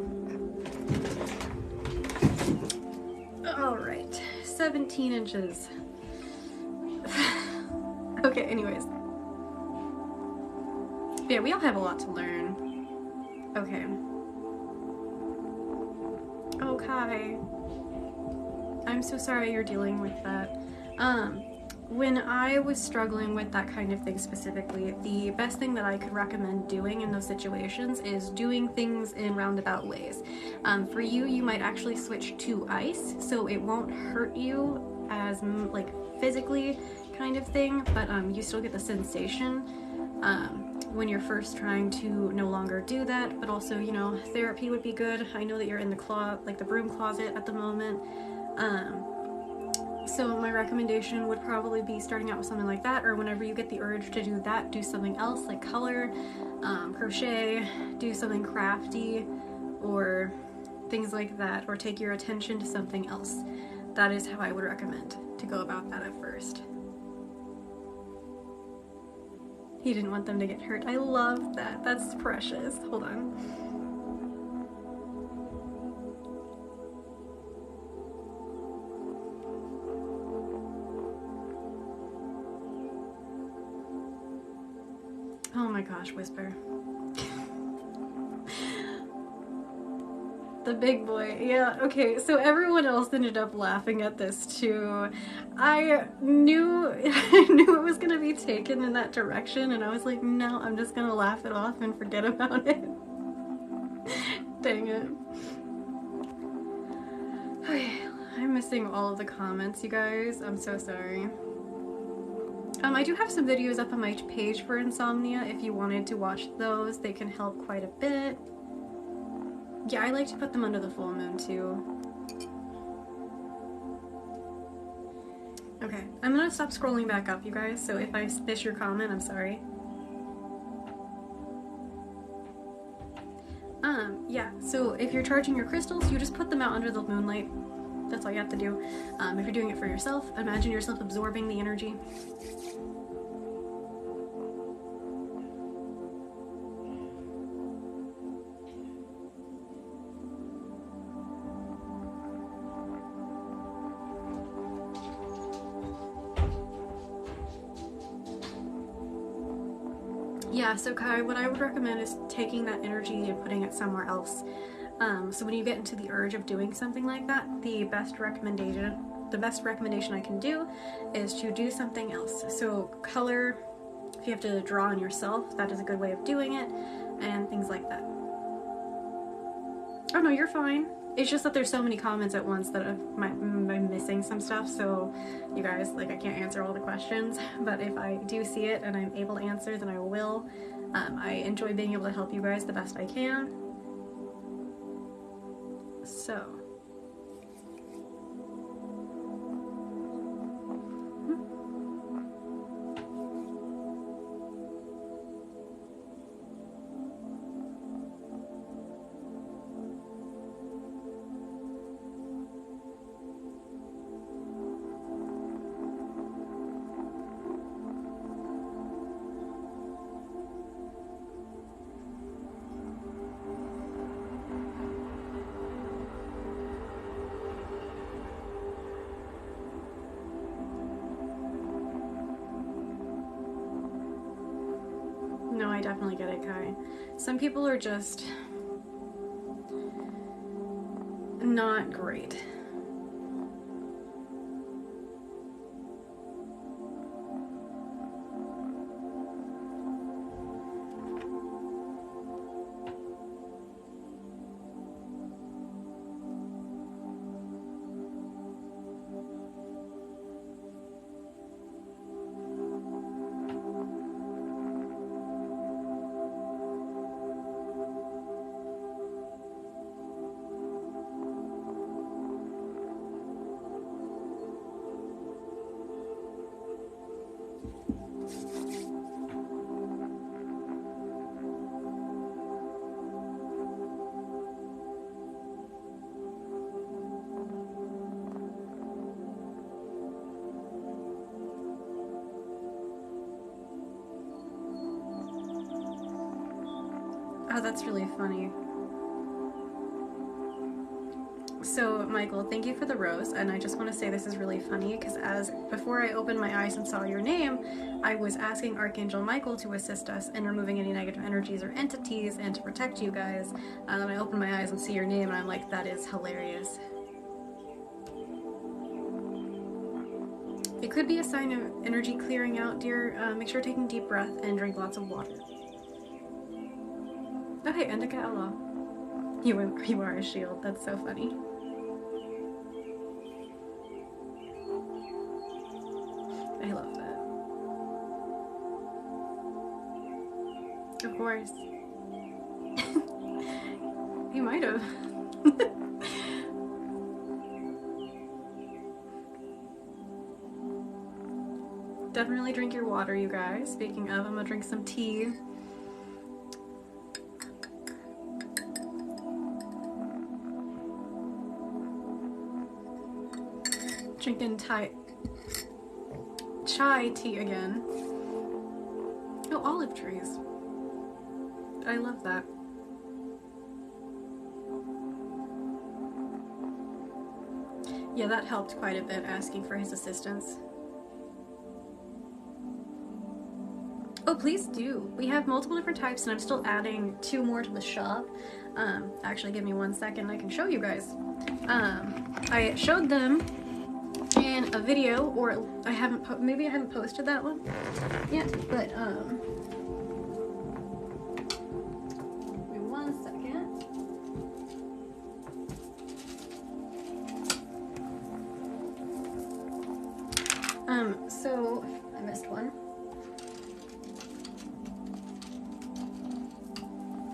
All right, 17 inches. Okay, anyways. Yeah, we all have a lot to learn. Okay. Oh, Kai. I'm so sorry you're dealing with that. When I was struggling with that kind of thing specifically, the best thing that I could recommend doing in those situations is doing things in roundabout ways. For you, you might actually switch to ice, so it won't hurt you as like physically kind of thing, but you still get the sensation when you're first trying to no longer do that. But also, you know, therapy would be good. I know that you're in the broom closet at the moment. So my recommendation would probably be starting out with something like that, or whenever you get the urge to do that, do something else like color, crochet, do something crafty, or things like that, or take your attention to something else. That is how I would recommend to go about that at first. He didn't want them to get hurt. I love that. That's precious. Hold on. Oh my gosh, Whisper. The big boy. Yeah, okay, so everyone else ended up laughing at this too. I knew it was gonna be taken in that direction, and I was like, no, I'm just gonna laugh it off and forget about it. Dang it. Okay, I'm missing all of the comments, you guys. I'm so sorry. I do have some videos up on my page for insomnia. If you wanted to watch those, they can help quite a bit. Yeah, I like to put them under the full moon too. Okay, I'm gonna stop scrolling back up, you guys, so if I miss your comment, I'm sorry. Yeah, so if you're charging your crystals, you just put them out under the moonlight. That's all you have to do. If you're doing it for yourself, imagine yourself absorbing the energy. Yeah, so Kai, what I would recommend is taking that energy and putting it somewhere else. So when you get into the urge of doing something like that, the best recommendation I can do is to do something else. So color, if you have to draw on yourself, that is a good way of doing it, and things like that. Oh no, you're fine. It's just that there's so many comments at once that I'm missing some stuff, so you guys, like, I can't answer all the questions, but if I do see it and I'm able to answer, then I will. I enjoy being able to help you guys the best I can. So. No, I definitely get it, Kai. Some people are just not great. Oh, that's really funny. So, Michael, thank you for the rose, and I just want to say this is really funny because before I opened my eyes and saw your name, I was asking Archangel Michael to assist us in removing any negative energies or entities and to protect you guys, and then I opened my eyes and see your name, and I'm like, that is hilarious. It could be a sign of energy clearing out, dear. Make sure you're taking a deep breath and drink lots of water. Okay, Endika Allah. You are a shield. That's so funny. I love that. Of course. He might have. Definitely drink your water, you guys. Speaking of, I'm gonna drink some tea. Drinking chai tea again. Oh, olive trees. I love that. Yeah, that helped quite a bit, asking for his assistance. Oh, please do. We have multiple different types, and I'm still adding 2 more to the shop. Actually, give me 1 second, I can show you guys. I showed them in a video, or maybe I haven't posted that one yet, but give me 1 second. So I missed one.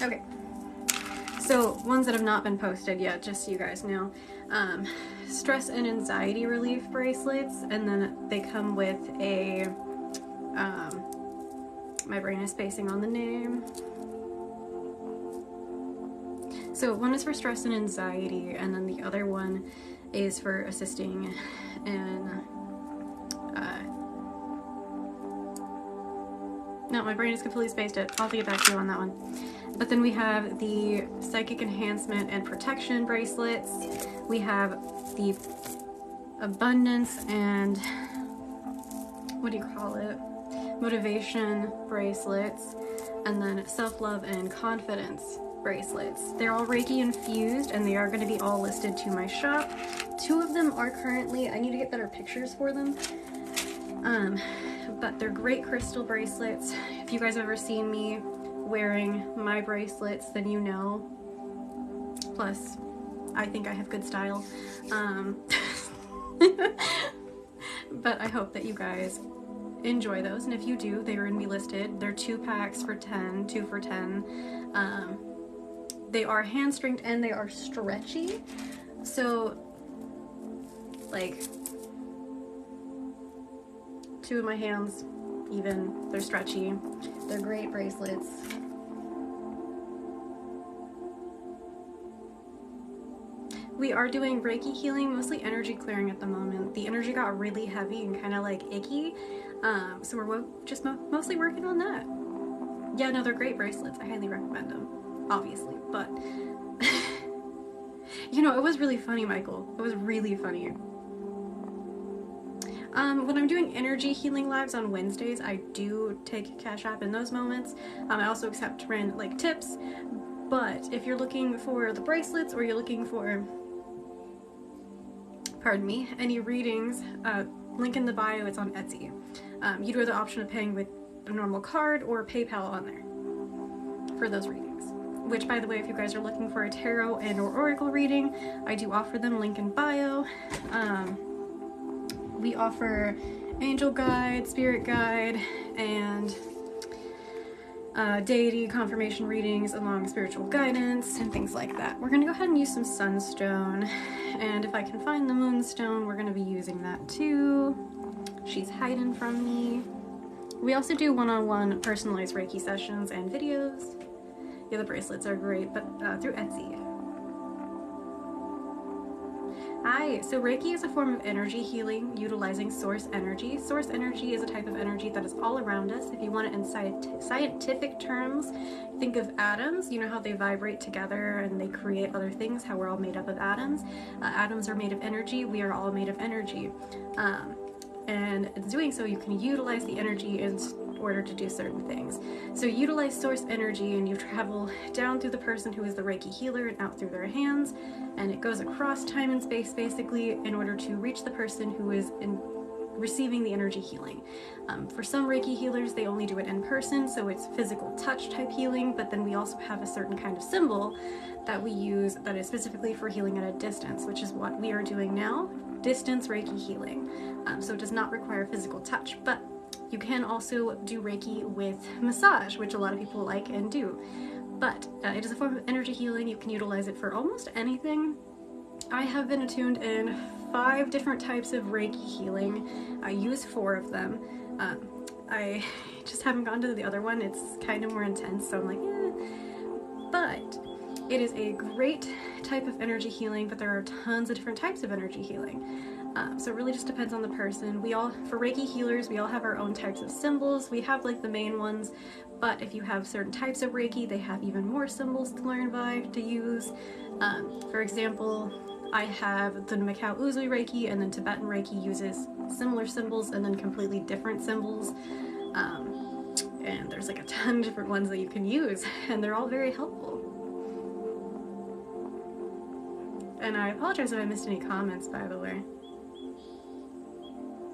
Okay, so ones that have not been posted yet, just so you guys know. Stress and anxiety relief bracelets, and then they come with a my brain is spacing on the name. So one is for stress and anxiety, and then the other one is for assisting in no, my brain is completely spaced it. I'll have to get back to you on that one. But then we have the psychic enhancement and protection bracelets. We have the abundance and what do you call it? Motivation bracelets, and then self-love and confidence bracelets. They're all Reiki infused, and they are going to be all listed to my shop. 2 of them are currently, I need to get better pictures for them. But they're great crystal bracelets. If you guys have ever seen me wearing my bracelets, then you know. Plus, I think I have good style. But I hope that you guys enjoy those, and if you do, they are going to be listed. They're 2 packs for 10, 2 for 10. They are hand stringed and they are stretchy, so like 2 of my hands even, they're stretchy. They're great bracelets. We are doing Reiki healing, mostly energy clearing at the moment. The energy got really heavy and kind of like icky, so we're just mostly working on that. Yeah, no, they're great bracelets. I highly recommend them, obviously, but you know, it was really funny, Michael. It was really funny. When I'm doing energy healing lives on Wednesdays, I do take Cash App in those moments. I also accept random like tips, but if you're looking for the bracelets or you're looking for, pardon me, any readings, link in the bio, it's on Etsy. You do have the option of paying with a normal card or PayPal on there for those readings. Which, by the way, if you guys are looking for a tarot and or oracle reading, I do offer them, link in bio. We offer angel guide, spirit guide, and deity confirmation readings along spiritual guidance and things like that. We're going to go ahead and use some sunstone, and if I can find the moonstone, we're going to be using that too. She's hiding from me. We also do one-on-one personalized Reiki sessions and videos. Yeah, the bracelets are great, but through Etsy. Hi, so Reiki is a form of energy healing utilizing source energy. Source energy is a type of energy that is all around us. If you want it in scientific terms, think of atoms. You know how they vibrate together and they create other things, how we're all made up of atoms. Atoms are made of energy. We are all made of energy. And in doing so, you can utilize the energy in order to do certain things. So utilize source energy and you travel down through the person who is the Reiki healer and out through their hands, and it goes across time and space basically in order to reach the person who is receiving the energy healing. For some Reiki healers, they only do it in person, so it's physical touch type healing, but then we also have a certain kind of symbol that we use that is specifically for healing at a distance, which is what we are doing now, distance Reiki healing. So it does not require physical touch, but you can also do Reiki with massage, which a lot of people like and do. But it is a form of energy healing. You can utilize it for almost anything. I have been attuned in 5 different types of Reiki healing. I use 4 of them. I just haven't gone to the other one. It's kind of more intense, so I'm like, eh. But it is a great type of energy healing, but there are tons of different types of energy healing. So it really just depends on the person. For Reiki healers, we all have our own types of symbols. We have like the main ones, but if you have certain types of Reiki, they have even more symbols to learn to use. For example, I have the Mikao Usui Reiki, and then Tibetan Reiki uses similar symbols and then completely different symbols. And there's like a ton of different ones that you can use, and they're all very helpful. And I apologize if I missed any comments, by the way.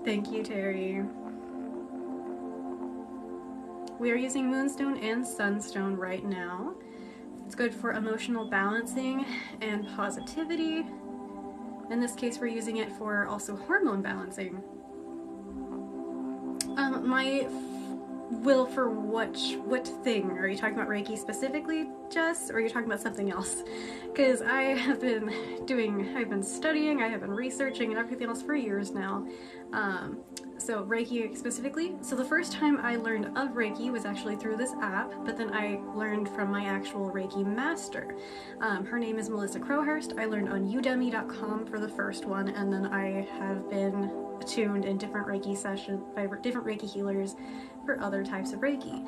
Thank you, Terry. We are using Moonstone and Sunstone right now. It's good for emotional balancing and positivity. In this case, we're using it for also hormone balancing. For what thing? Are you talking about Reiki specifically, Jess, or are you talking about something else? Because I've been studying, I have been researching and everything else for years now. So Reiki specifically. So the first time I learned of Reiki was actually through this app, but then I learned from my actual Reiki master. Her name is Melissa Crowhurst. I learned on udemy.com for the first one, and then I have been attuned in different Reiki sessions by different Reiki healers for other types of Reiki.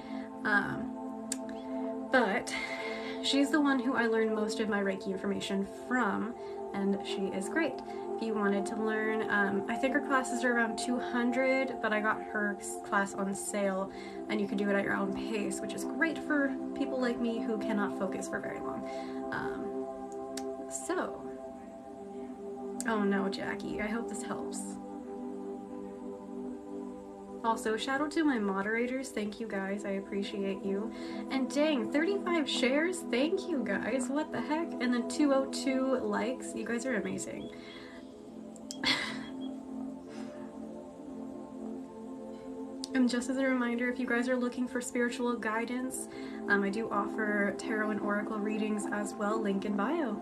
But she's the one who I learned most of my Reiki information from, and she is great. if you wanted to learn. I think her classes are around 200, but I got her class on sale, and you can do it at your own pace, which is great for people like me who cannot focus for very long. Oh no, Jackie, I hope this helps. Also, shout out to my moderators. Thank you guys, I appreciate you. And dang, 35 shares, thank you guys, what the heck? And then 202 likes, you guys are amazing. And just as a reminder, if you guys are looking for spiritual guidance, I do offer tarot and oracle readings as well, link in bio.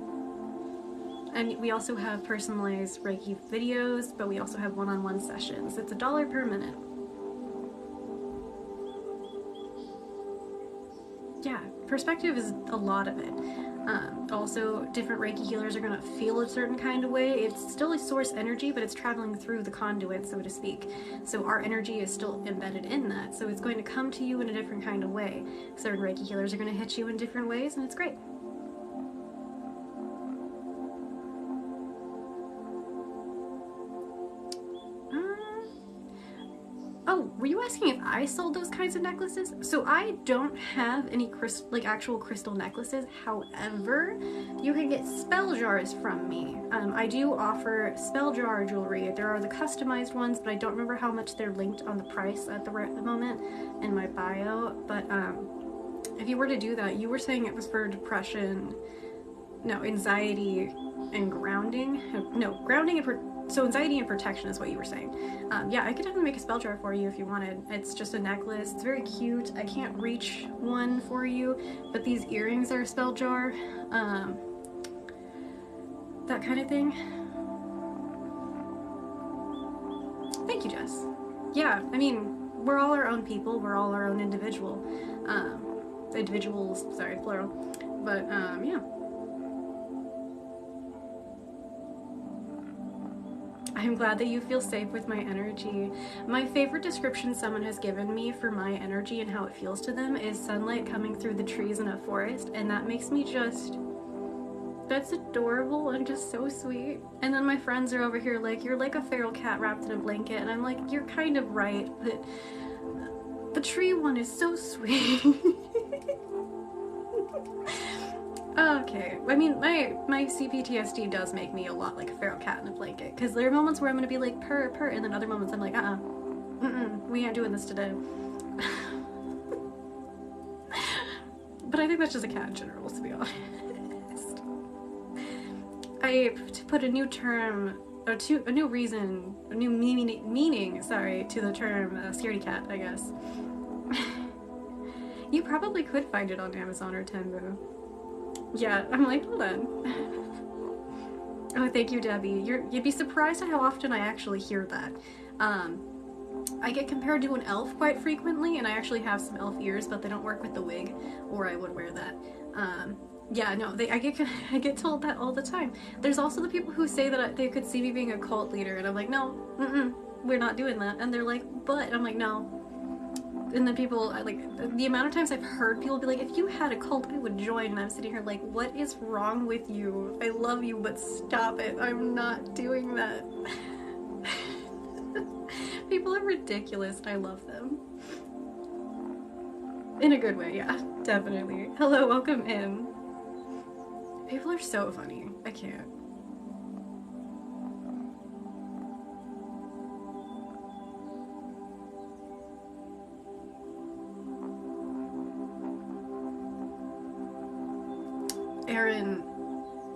And we also have personalized Reiki videos, but we also have one-on-one sessions. It's $1 per minute. Yeah, perspective is a lot of it. Also, different Reiki healers are going to feel a certain kind of way. It's still a source energy, but it's traveling through the conduit, so to speak. So our energy is still embedded in that. So it's going to come to you in a different kind of way. Certain Reiki healers are going to hit you in different ways, and it's great. Oh, were you asking if I sold those kinds of necklaces? So I don't have any actual crystal necklaces. However, you can get spell jars from me. I do offer spell jar jewelry. There are the customized ones, but I don't remember how much they're linked on the price at the moment in my bio. But if you were to do that, you were saying it was for depression, no, anxiety and grounding. No, grounding and so anxiety and protection is what you were saying. Yeah, I could definitely make a spell jar for you if you wanted. It's just a necklace. It's very cute. I can't reach one for you, but these earrings are a spell jar. That kind of thing. Thank you, Jess. Yeah, I mean, we're all our own people. We're all our own individuals, sorry, plural. But, yeah. I'm glad that you feel safe with my energy. My favorite description someone has given me for my energy and how it feels to them is sunlight coming through the trees in a forest, and that makes me just... that's adorable and just so sweet. And then my friends are over here like, you're like a feral cat wrapped in a blanket, and I'm like, you're kind of right, but the tree one is so sweet. Okay, I mean, my CPTSD does make me a lot like a feral cat in a blanket, because there are moments where I'm gonna be like purr, purr, and then other moments I'm like, we ain't doing this today. But I think that's just a cat in general, to be honest. I put a new term, or a new reason, a new meaning, sorry, to the term scaredy cat, I guess. You probably could find it on Amazon or Temu. Yeah, I'm like, hold on. Oh, thank you, Debbie. You'd be surprised at how often I actually hear that. I get compared to an elf quite frequently, and I actually have some elf ears, but they don't work with the wig, or I would wear that. Yeah, no, I get told that all the time. There's also the people who say that they could see me being a cult leader, and I'm like, no, we're not doing that. And they're like, but I'm like, no. And then people, like, the amount of times I've heard people be like, if you had a cult, I would join. And I'm sitting here like, what is wrong with you? I love you, but stop it. I'm not doing that. People are ridiculous. I love them. In a good way, yeah, definitely. Hello, welcome in. People are so funny. I can't. Aaron,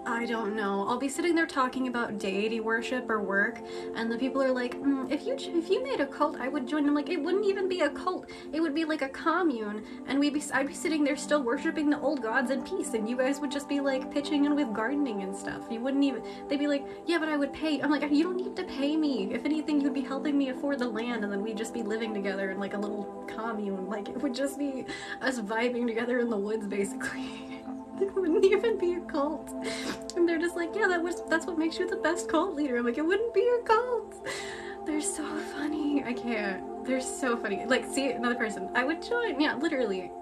I don't know. I'll be sitting there talking about deity worship or work, and the people are like, if you made a cult, I would join. I'm like, it wouldn't even be a cult. It would be like a commune, and I'd be sitting there still worshiping the old gods in peace, and you guys would just be like pitching in with gardening and stuff. You wouldn't even. They'd be like, yeah, but I would pay. I'm like, you don't need to pay me. If anything, you'd be helping me afford the land, and then we'd just be living together in like a little commune. Like, it would just be us vibing together in the woods, basically. It wouldn't even be a cult. And they're just like, yeah, that's what makes you the best cult leader. I'm like, it wouldn't be a cult. They're so funny. I can't. They're so funny. Like, see, another person. I would join. Yeah, literally.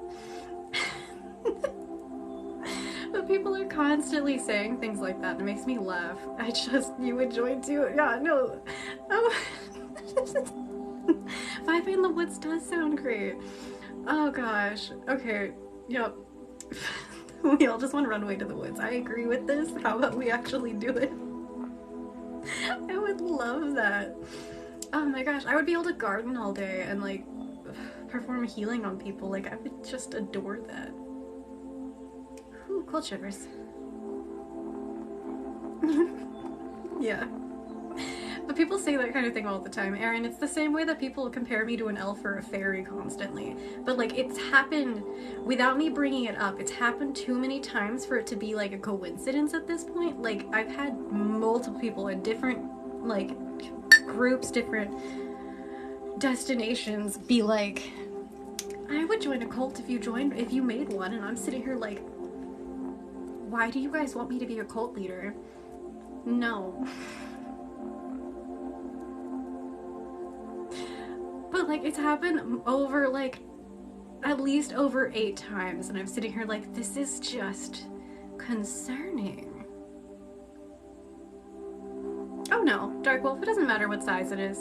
But people people are constantly saying things like that. It makes me laugh. You would join too. Yeah, no. Oh. Vibing in the woods does sound great. Oh gosh. Okay. Yep. We all just want to run away to the woods. I agree with this. How about we actually do it? I would love that. Oh my gosh. I would be able to garden all day and like perform healing on people. Like I would just adore that. Ooh, cold shivers. Yeah. But people say that kind of thing all the time, Erin. It's the same way that people compare me to an elf or a fairy constantly. But like, it's happened without me bringing it up. It's happened too many times for it to be like a coincidence at this point. Like, I've had multiple people in different like groups, different destinations be like, I would join a cult if you made one. And I'm sitting here like, why do you guys want me to be a cult leader? No. But like, it's happened over like at least over 8 times, and I'm sitting here like, this is just concerning. Oh no, Dark Wolf, it doesn't matter what size it is.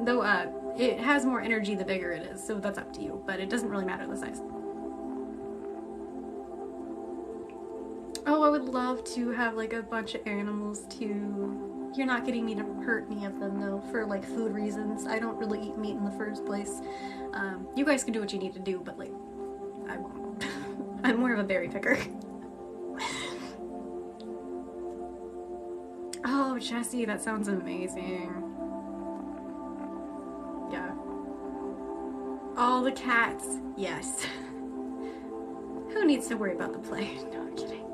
Though it has more energy the bigger it is, so that's up to you, but it doesn't really matter the size. Oh, I would love to have like a bunch of animals too. You're not getting me to hurt any of them though, for like food reasons. I don't really eat meat in the first place. You guys can do what you need to do, but like, I won't. I'm more of a berry picker. Oh, Jessie, that sounds amazing. Yeah. All the cats, yes. Who needs to worry about the play? No, I'm kidding.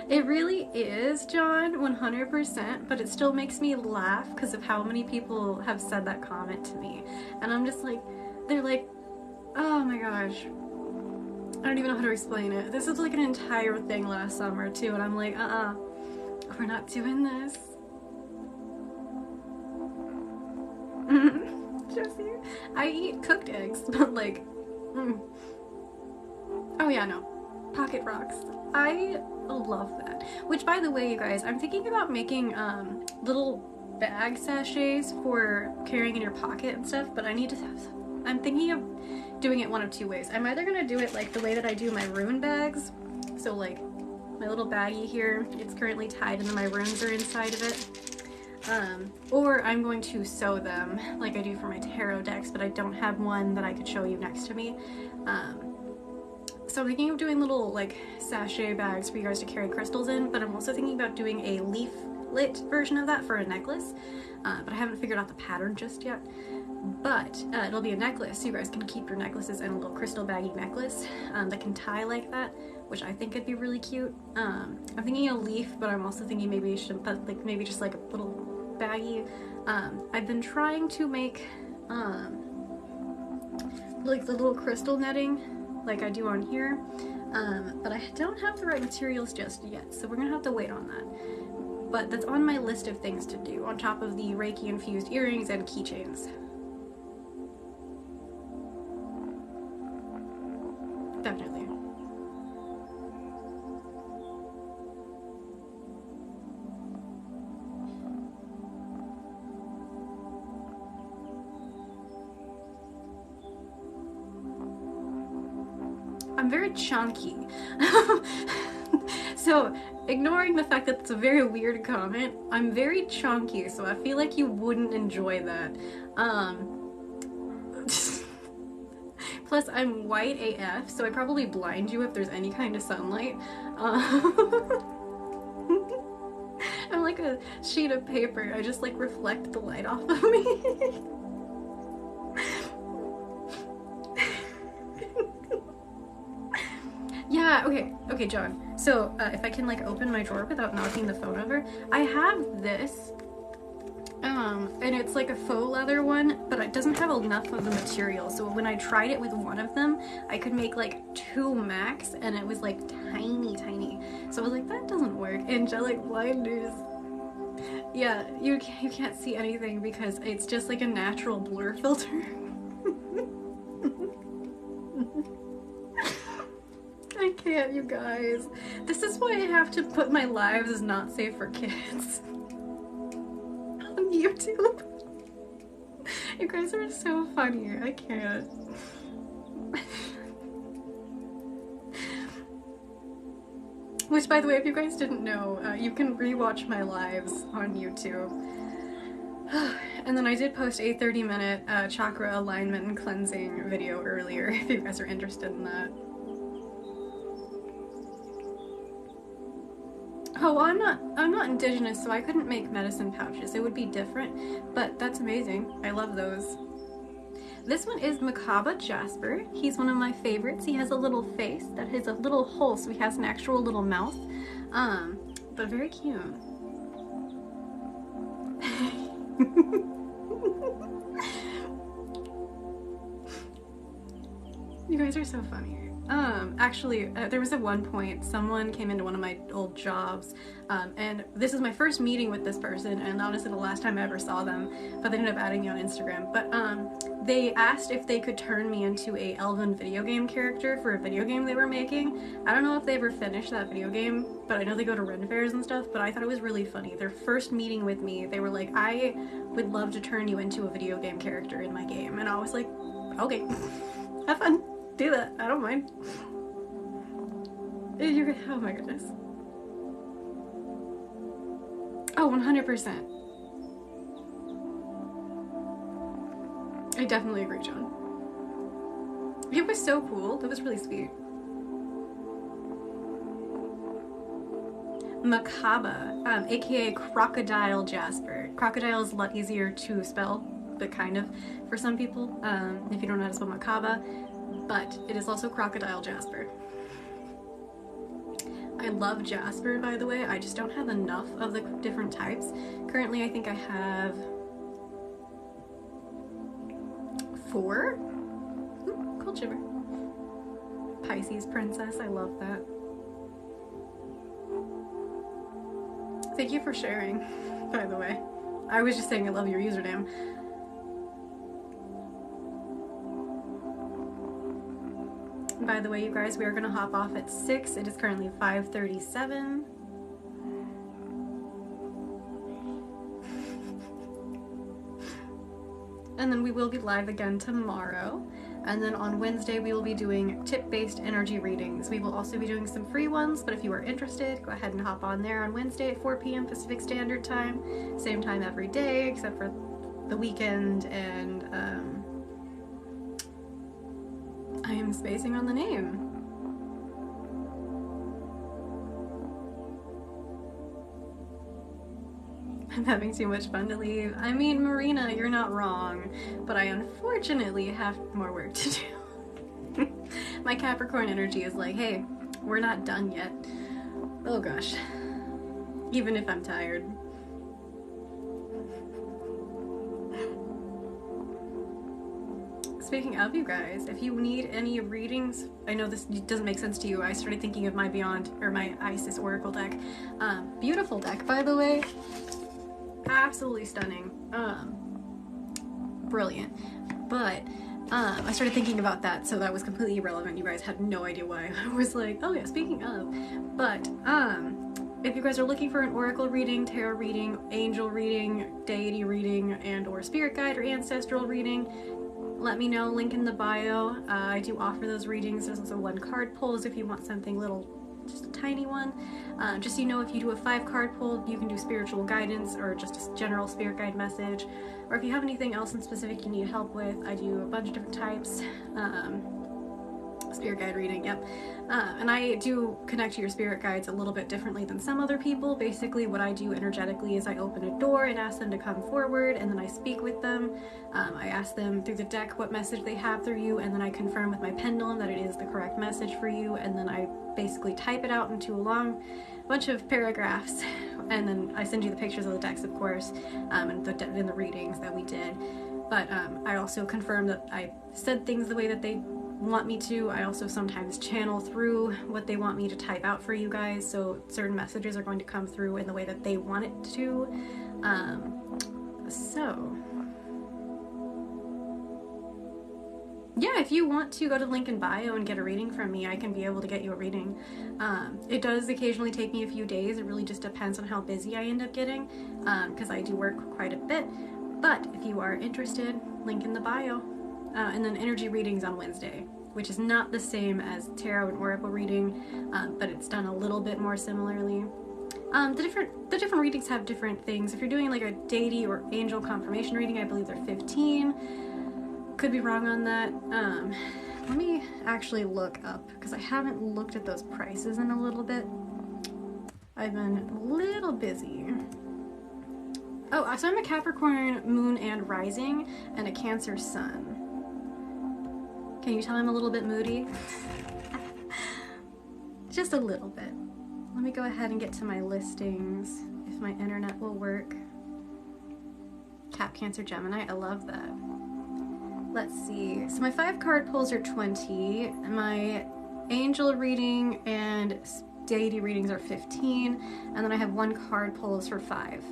It really is, John, 100%, but it still makes me laugh because of how many people have said that comment to me. And I'm just like, they're like, oh my gosh. I don't even know how to explain it. This is like an entire thing last summer too, and I'm like, we're not doing this. Jessie, I eat cooked eggs, but like, oh yeah, no. Pocket rocks. I love that. Which, by the way, you guys, I'm thinking about making little bag sachets for carrying in your pocket and stuff, but I need to have some. I'm thinking of doing it one of 2 ways. I'm either gonna do it like the way that I do my rune bags, so like my little baggie here, it's currently tied and then my runes are inside of it, or I'm going to sew them like I do for my tarot decks, but I don't have one that I could show you next to me. So I'm thinking of doing little like sachet bags for you guys to carry crystals in, but I'm also thinking about doing a leaflet version of that for a necklace, but I haven't figured out the pattern just yet. But it'll be a necklace, so you guys can keep your necklaces in a little crystal baggy necklace that can tie like that, which I think would be really cute. I'm thinking a leaf, but I'm also thinking maybe you should put like maybe just like a little baggy. I've been trying to make like the little crystal netting like I do on here, but I don't have the right materials just yet, so we're gonna have to wait on that. But that's on my list of things to do, on top of the Reiki infused earrings and keychains. Definitely. I'm very chunky. So, ignoring the fact that it's a very weird comment, I'm very chunky, so I feel like you wouldn't enjoy that. Plus, I'm white AF, so I probably blind you if there's any kind of sunlight. I'm like a sheet of paper. I just like reflect the light off of me. Yeah, okay, John. So, if I can like open my drawer without knocking the phone over, I have this, and it's like a faux leather one, but it doesn't have enough of the material. So when I tried it with one of them, I could make like 2 max, and it was like tiny, tiny. So I was like, that doesn't work. Angelic blinders. Yeah, you can't see anything because it's just like a natural blur filter. Yeah, okay, John. So if I can like open my drawer without knocking the phone over, I have this, and it's like a faux leather one, but it doesn't have enough of the material. So when I tried it with one of them, I could make like 2 max, and it was like tiny, tiny. So I was like, that doesn't work. Angelic blinders. Yeah, you can't see anything because it's just like a natural blur filter. can't, you guys. This is why I have to put my lives as not safe for kids on YouTube. You guys are so funny. I can't. Which, by the way, if you guys didn't know, you can rewatch my lives on YouTube. And then I did post a 30-minute chakra alignment and cleansing video earlier, if you guys are interested in that. Oh, well, I'm not indigenous, so I couldn't make medicine pouches. It would be different, but that's amazing. I love those. This one is Mikao Jasper. He's one of my favorites. He has a little face that has a little hole, so he has an actual little mouth. But very cute. You guys are so funny. Actually, there was at one point someone came into one of my old jobs, and this is my first meeting with this person, and honestly the last time I ever saw them, but they ended up adding me on Instagram. But they asked if they could turn me into a elven video game character for a video game they were making. I don't know if they ever finished that video game, but I know they go to Ren fairs and stuff, but I thought it was really funny. Their first meeting with me, they were like, I would love to turn you into a video game character in my game. And I was like, okay, have fun. Do that. I don't mind. Oh my goodness. Oh, 100%. I definitely agree, John. It was so cool. That was really sweet. Makaba, aka Crocodile Jasper. Crocodile is a lot easier to spell, but kind of for some people, if you don't know how to spell Makaba. But it is also Crocodile Jasper. I love Jasper, by the way. I just don't have enough of the different types. Currently, I think I have 4. Ooh, cold shiver. Pisces Princess, I love that. Thank you for sharing, by the way. I was just saying I love your username. By the way, you guys, we are going to hop off at 6. It is currently 5:37. And then we will be live again tomorrow. And then on Wednesday, we will be doing tip-based energy readings. We will also be doing some free ones, but if you are interested, go ahead and hop on there on Wednesday at 4 p.m. Pacific Standard Time. Same time every day, except for the weekend, and I am spacing on the name. I'm having too much fun to leave. I mean, Marina, you're not wrong, but I unfortunately have more work to do. My Capricorn energy is like, hey, we're not done yet. Oh gosh. Even if I'm tired. Speaking of, you guys, if you need any readings, I know this doesn't make sense to you. I started thinking of my Beyond, or my Isis Oracle deck. Beautiful deck, by the way. Absolutely stunning. Brilliant. But I started thinking about that, so that was completely irrelevant. You guys had no idea why. I was like, oh yeah, speaking of. But if you guys are looking for an oracle reading, tarot reading, angel reading, deity reading, and or spirit guide or ancestral reading, let me know, link in the bio. I do offer those readings. There's also 1 card pulls if you want something little, just a tiny one. Just so you know, if you do a 5 card pull, you can do spiritual guidance or just a general spirit guide message. Or if you have anything else in specific you need help with, I do a bunch of different types. Spirit guide reading, yep. And I do connect to your spirit guides a little bit differently than some other people. Basically, what I do energetically is I open a door and ask them to come forward, and then I speak with them. I ask them through the deck what message they have through you, and then I confirm with my pendulum that it is the correct message for you, and then I basically type it out into a long bunch of paragraphs, and then I send you the pictures of the decks, of course, and the readings that we did. But I also confirm that I said things the way that they want me to. I also sometimes channel through what they want me to type out for you guys, so certain messages are going to come through in the way that they want it to. So yeah, if you want to go to the link in bio and get a reading from me, I can be able to get you a reading. It does occasionally take me a few days. It really just depends on how busy I end up getting, because I do work quite a bit. But if you are interested, link in the bio. And then energy readings on Wednesday, which is not the same as tarot and oracle reading, but it's done a little bit more similarly. The different readings have different things. If you're doing like a deity or angel confirmation reading, I believe they're 15. Could be wrong on that. Let me actually look up, because I haven't looked at those prices in a little bit. I've been a little busy. Oh, so I'm a Capricorn moon and rising, and a Cancer sun. Can you tell I'm a little bit moody? Just a little bit. Let me go ahead and get to my listings, if my internet will work. Cap, Cancer, Gemini, I love that. Let's see, so my 5 card pulls are 20, my angel reading and deity readings are 15, and then I have 1 card pulls for 5.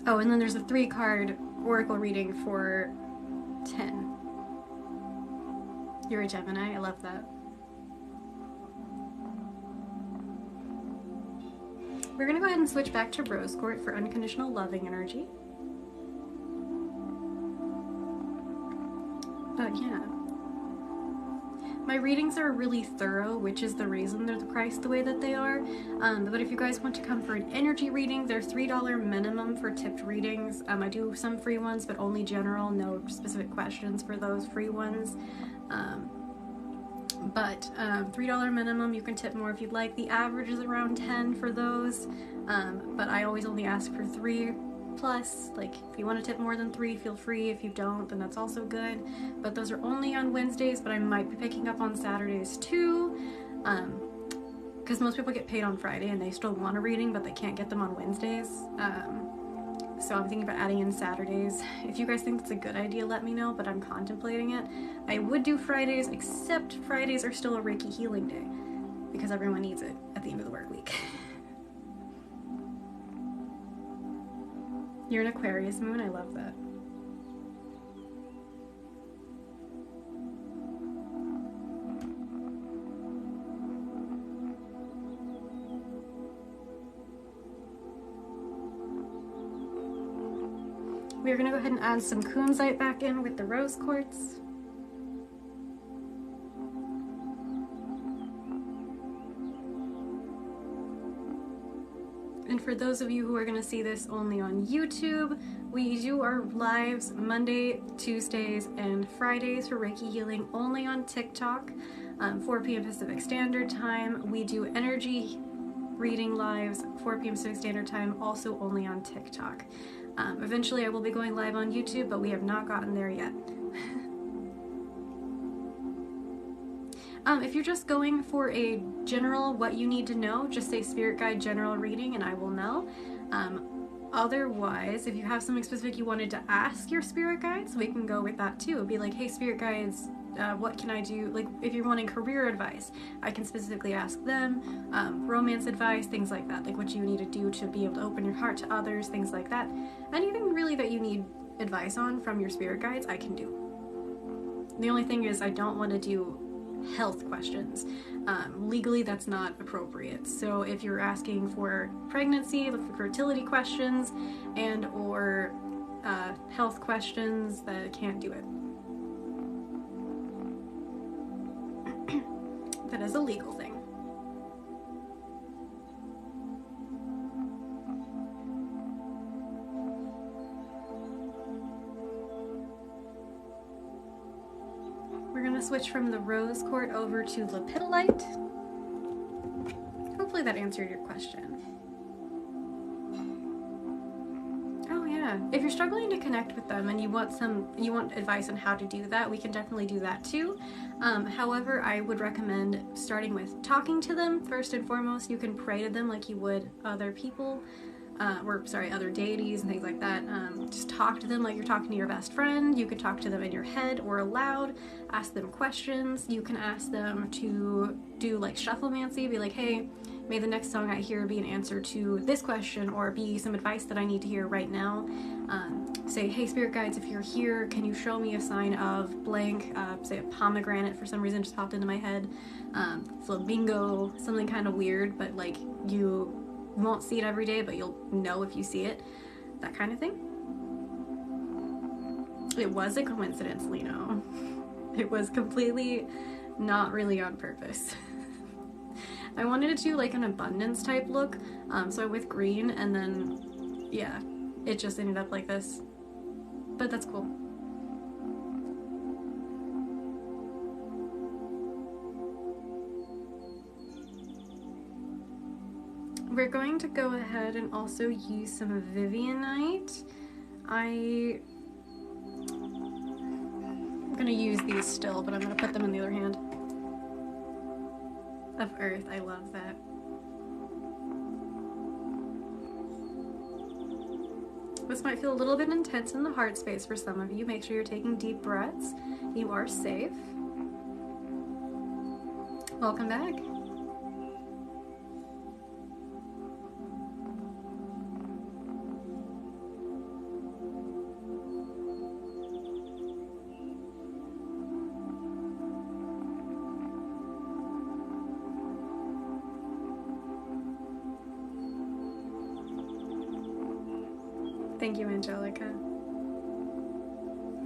Oh, and then there's a 3 card oracle reading for 10. You're a Gemini, I love that. We're gonna go ahead and switch back to Rose Quartz for unconditional loving energy. But yeah, my readings are really thorough, which is the reason they're priced the way that they are. But if you guys want to come for an energy reading, they're $3 minimum for tipped readings. I do some free ones, but only general, no specific questions for those free ones. But $3 minimum, you can tip more if you'd like. The average is around 10 for those, but I always only ask for 3 plus. Like, if you want to tip more than 3, feel free. If you don't, then that's also good. But those are only on Wednesdays, but I might be picking up on Saturdays too, because most people get paid on Friday and they still want a reading, but they can't get them on Wednesdays. So I'm thinking about adding in Saturdays. If you guys think that's a good idea, let me know, but I'm contemplating it. I would do Fridays, except Fridays are still a Reiki healing day, because everyone needs it at the end of the work week. You're an Aquarius moon, I love that. We're going to go ahead and add some kunzite back in with the rose quartz. And for those of you who are going to see this only on YouTube, we do our lives Monday, Tuesdays, and Fridays for Reiki healing only on TikTok, 4 p.m. Pacific Standard Time. We do energy reading lives, 4 p.m. Pacific Standard Time, also only on TikTok. Eventually I will be going live on YouTube, but we have not gotten there yet. If you're just going for a general what you need to know, just say Spirit Guide General Reading and I will know. Otherwise, if you have something specific you wanted to ask your spirit guides, we can go with that too. It'd be like, hey spirit guides, what can I do? Like if you're wanting career advice, I can specifically ask them. Romance advice, things like that, like what you need to do to be able to open your heart to others, things like that. Anything really that you need advice on from your spirit guides, I can do. The only thing is I don't want to do health questions. Legally that's not appropriate. So if you're asking for pregnancy, for fertility questions, and or health questions, that I can't do it. That is a legal thing. We're going to switch from the rose quartz over to lepidolite. Hopefully that answered your question. Oh yeah, if you're struggling to connect with them and you want advice on how to do that, we can definitely do that too. However, I would recommend starting with talking to them first and foremost. You can pray to them like you would other people. Other deities and things like that. Just talk to them like you're talking to your best friend. You could talk to them in your head or aloud, ask them questions. You can ask them to do like shufflemancy, be like, hey, May the next song I hear be an answer to this question or be some advice that I need to hear right now. Say, hey spirit guides, if you're here, can you show me a sign of blank? Say a pomegranate for some reason just popped into my head. Flamingo, something kind of weird, but like you won't see it every day, but you'll know if you see it. That kind of thing. It was a coincidence, Lino. It was completely not really on purpose. I wanted to do like an abundance type look, so I went with green, and then yeah, it just ended up like this. But that's cool. We're going to go ahead and also use some Vivianite. I'm gonna use these still, but I'm gonna put them in the other hand. Of Earth, I love that. This might feel a little bit intense in the heart space for some of you. Make sure you're taking deep breaths. You are safe. Welcome back. Thank you, Angelica.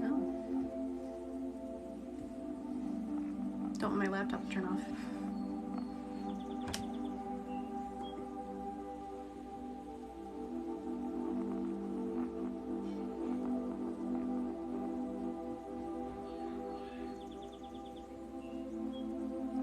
Oh. Don't want my laptop to turn off.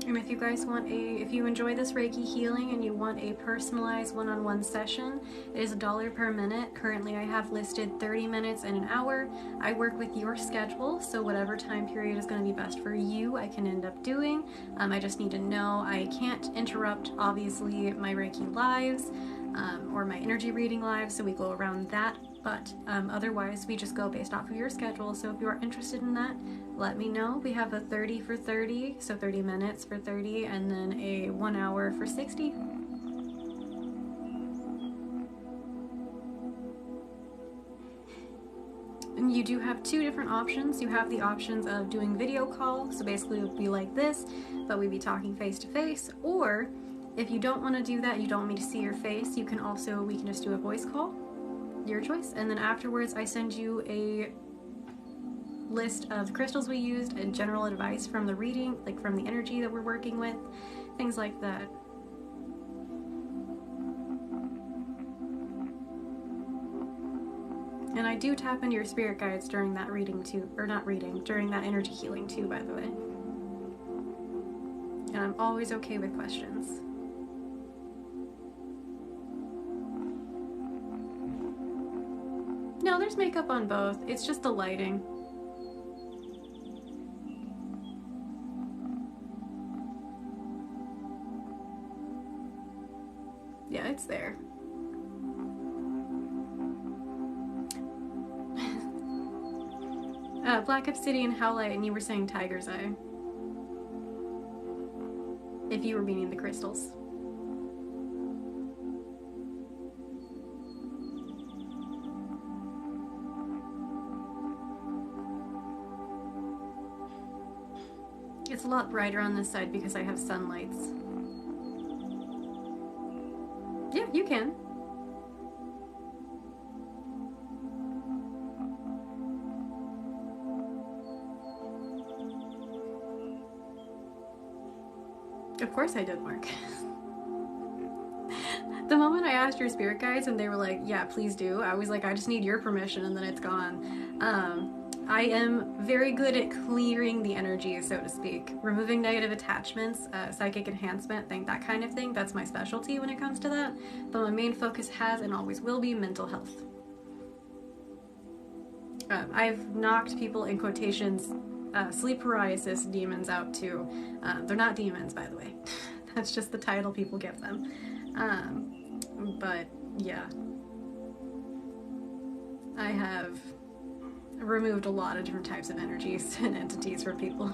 And if you guys want if you enjoy this Reiki healing and you want a personalized one-on-one session, it is $1 per minute. Currently I have listed 30 minutes and an hour. I work with your schedule, so whatever time period is going to be best for you, I can end up doing. I just need to know. I can't interrupt, obviously, my Reiki lives or my energy reading lives, so we go around that. But otherwise, we just go based off of your schedule. So if you are interested in that, let me know. We have a 30 for 30, so 30 minutes for 30, and then a 1 hour for 60. And you do have two different options. You have the options of doing video call, so basically it would be like this, but we'd be talking face to face. Or if you don't want to do that, you don't want me to see your face, we can just do a voice call. Your choice. And then afterwards I send you a list of the crystals we used and general advice from the reading, like from the energy that we're working with, things like that. And I do tap into your spirit guides during that reading too, or not reading, during that energy healing too, by the way. And I'm always okay with questions. No, there's makeup on both. It's just the lighting. Yeah, it's there. Black Obsidian Howlite, and you were saying Tiger's Eye. If you were meaning the crystals. It's a lot brighter on this side because I have sunlights. Yeah, you can. Of course I did, Mark. The moment I asked your spirit guides and they were like, yeah, please do, I was like, I just need your permission, and then it's gone. I am very good at clearing the energy, so to speak. Removing negative attachments, psychic enhancement, that kind of thing. That's my specialty when it comes to that. But my main focus has and always will be mental health. I've knocked people, in quotations, sleep paralysis demons out too. They're not demons, by the way. That's just the title people give them. But yeah, I have removed a lot of different types of energies and entities for people.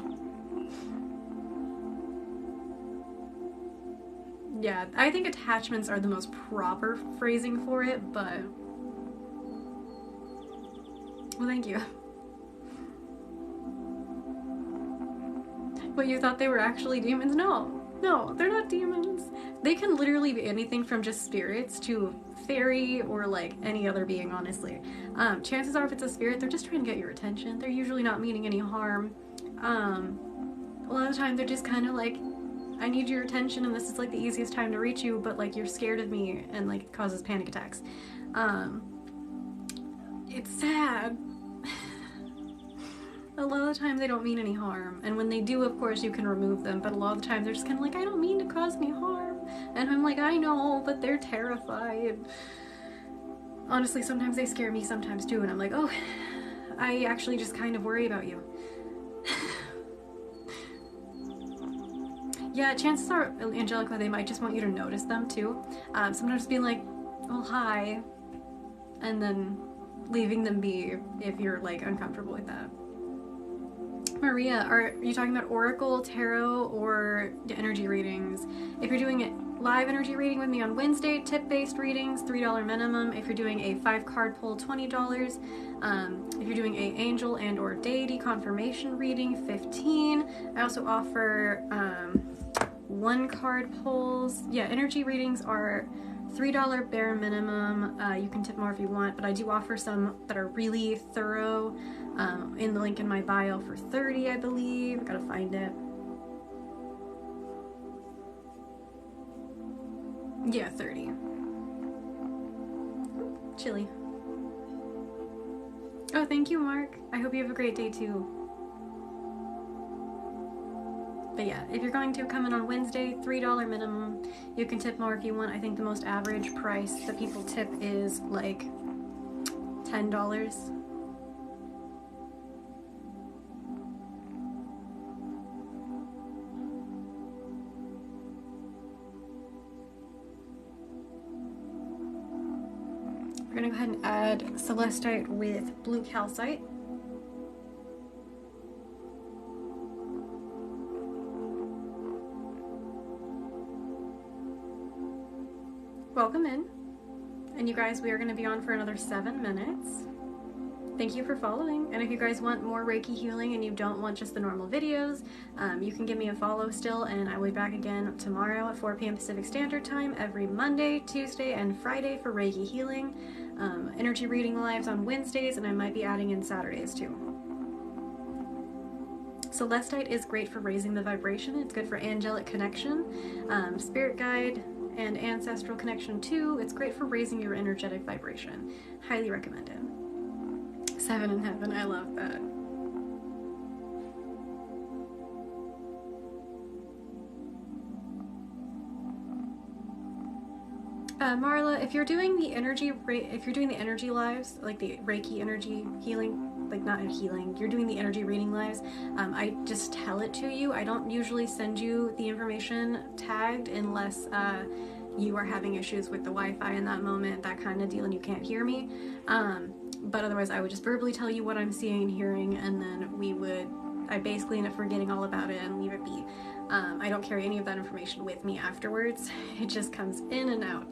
Yeah, I think attachments are the most proper phrasing for it, but... Well, thank you. But you thought they were actually demons? No, no, they're not demons. They can literally be anything from just spirits to fairy or like any other being, honestly. Chances are if it's a spirit, they're just trying to get your attention. They're usually not meaning any harm. A lot of the time they're just kind of like, I need your attention and this is like the easiest time to reach you, but like you're scared of me and like it causes panic attacks. It's sad. A lot of the time they don't mean any harm, and when they do, of course, you can remove them, but a lot of the time they're just kind of like, I don't mean to cause any harm, and I'm like, I know, but they're terrified. Honestly, sometimes they scare me sometimes too, and I'm like, oh, I actually just kind of worry about you. Yeah, chances are, Angelica, they might just want you to notice them too. Sometimes being like, oh, hi, and then leaving them be if you're like uncomfortable with that. Maria, are you talking about Oracle, Tarot, or energy readings? If you're doing it live energy reading with me on Wednesday, tip-based readings, $3 minimum. If you're doing a 5-card pull, $20. If you're doing a angel and or deity confirmation reading, $15. I also offer 1-card pulls. Yeah, energy readings are $3 bare minimum. You can tip more if you want, but I do offer some that are really thorough. In the link in my bio for $30, I believe. Gotta find it. Yeah, $30. Chilly. Oh, thank you, Mark. I hope you have a great day too. But yeah, if you're going to come in on Wednesday, $3 minimum. You can tip more if you want. I think the most average price that people tip is like $10. We're gonna go ahead and add celestite with blue calcite. Welcome in. And you guys, we are gonna be on for another 7 minutes. Thank you for following. And if you guys want more Reiki healing and you don't want just the normal videos, you can give me a follow still, and I will be back again tomorrow at 4 p.m. Pacific Standard Time every Monday, Tuesday, and Friday for Reiki healing. Energy reading lives on Wednesdays, and I might be adding in Saturdays too. Celestite is great for raising the vibration. It's good for angelic connection, spirit guide, and ancestral connection too. It's great for raising your energetic vibration. Highly recommended. 7 in heaven, I love that. Marla, if you're doing the energy lives, like the Reiki energy healing, like not healing, you're doing the energy reading lives, I just tell it to you. I don't usually send you the information tagged unless you are having issues with the Wi-Fi in that moment, that kind of deal, and you can't hear me. But otherwise I would just verbally tell you what I'm seeing and hearing, and then I basically end up forgetting all about it and leave it be. I don't carry any of that information with me afterwards. It just comes in and out,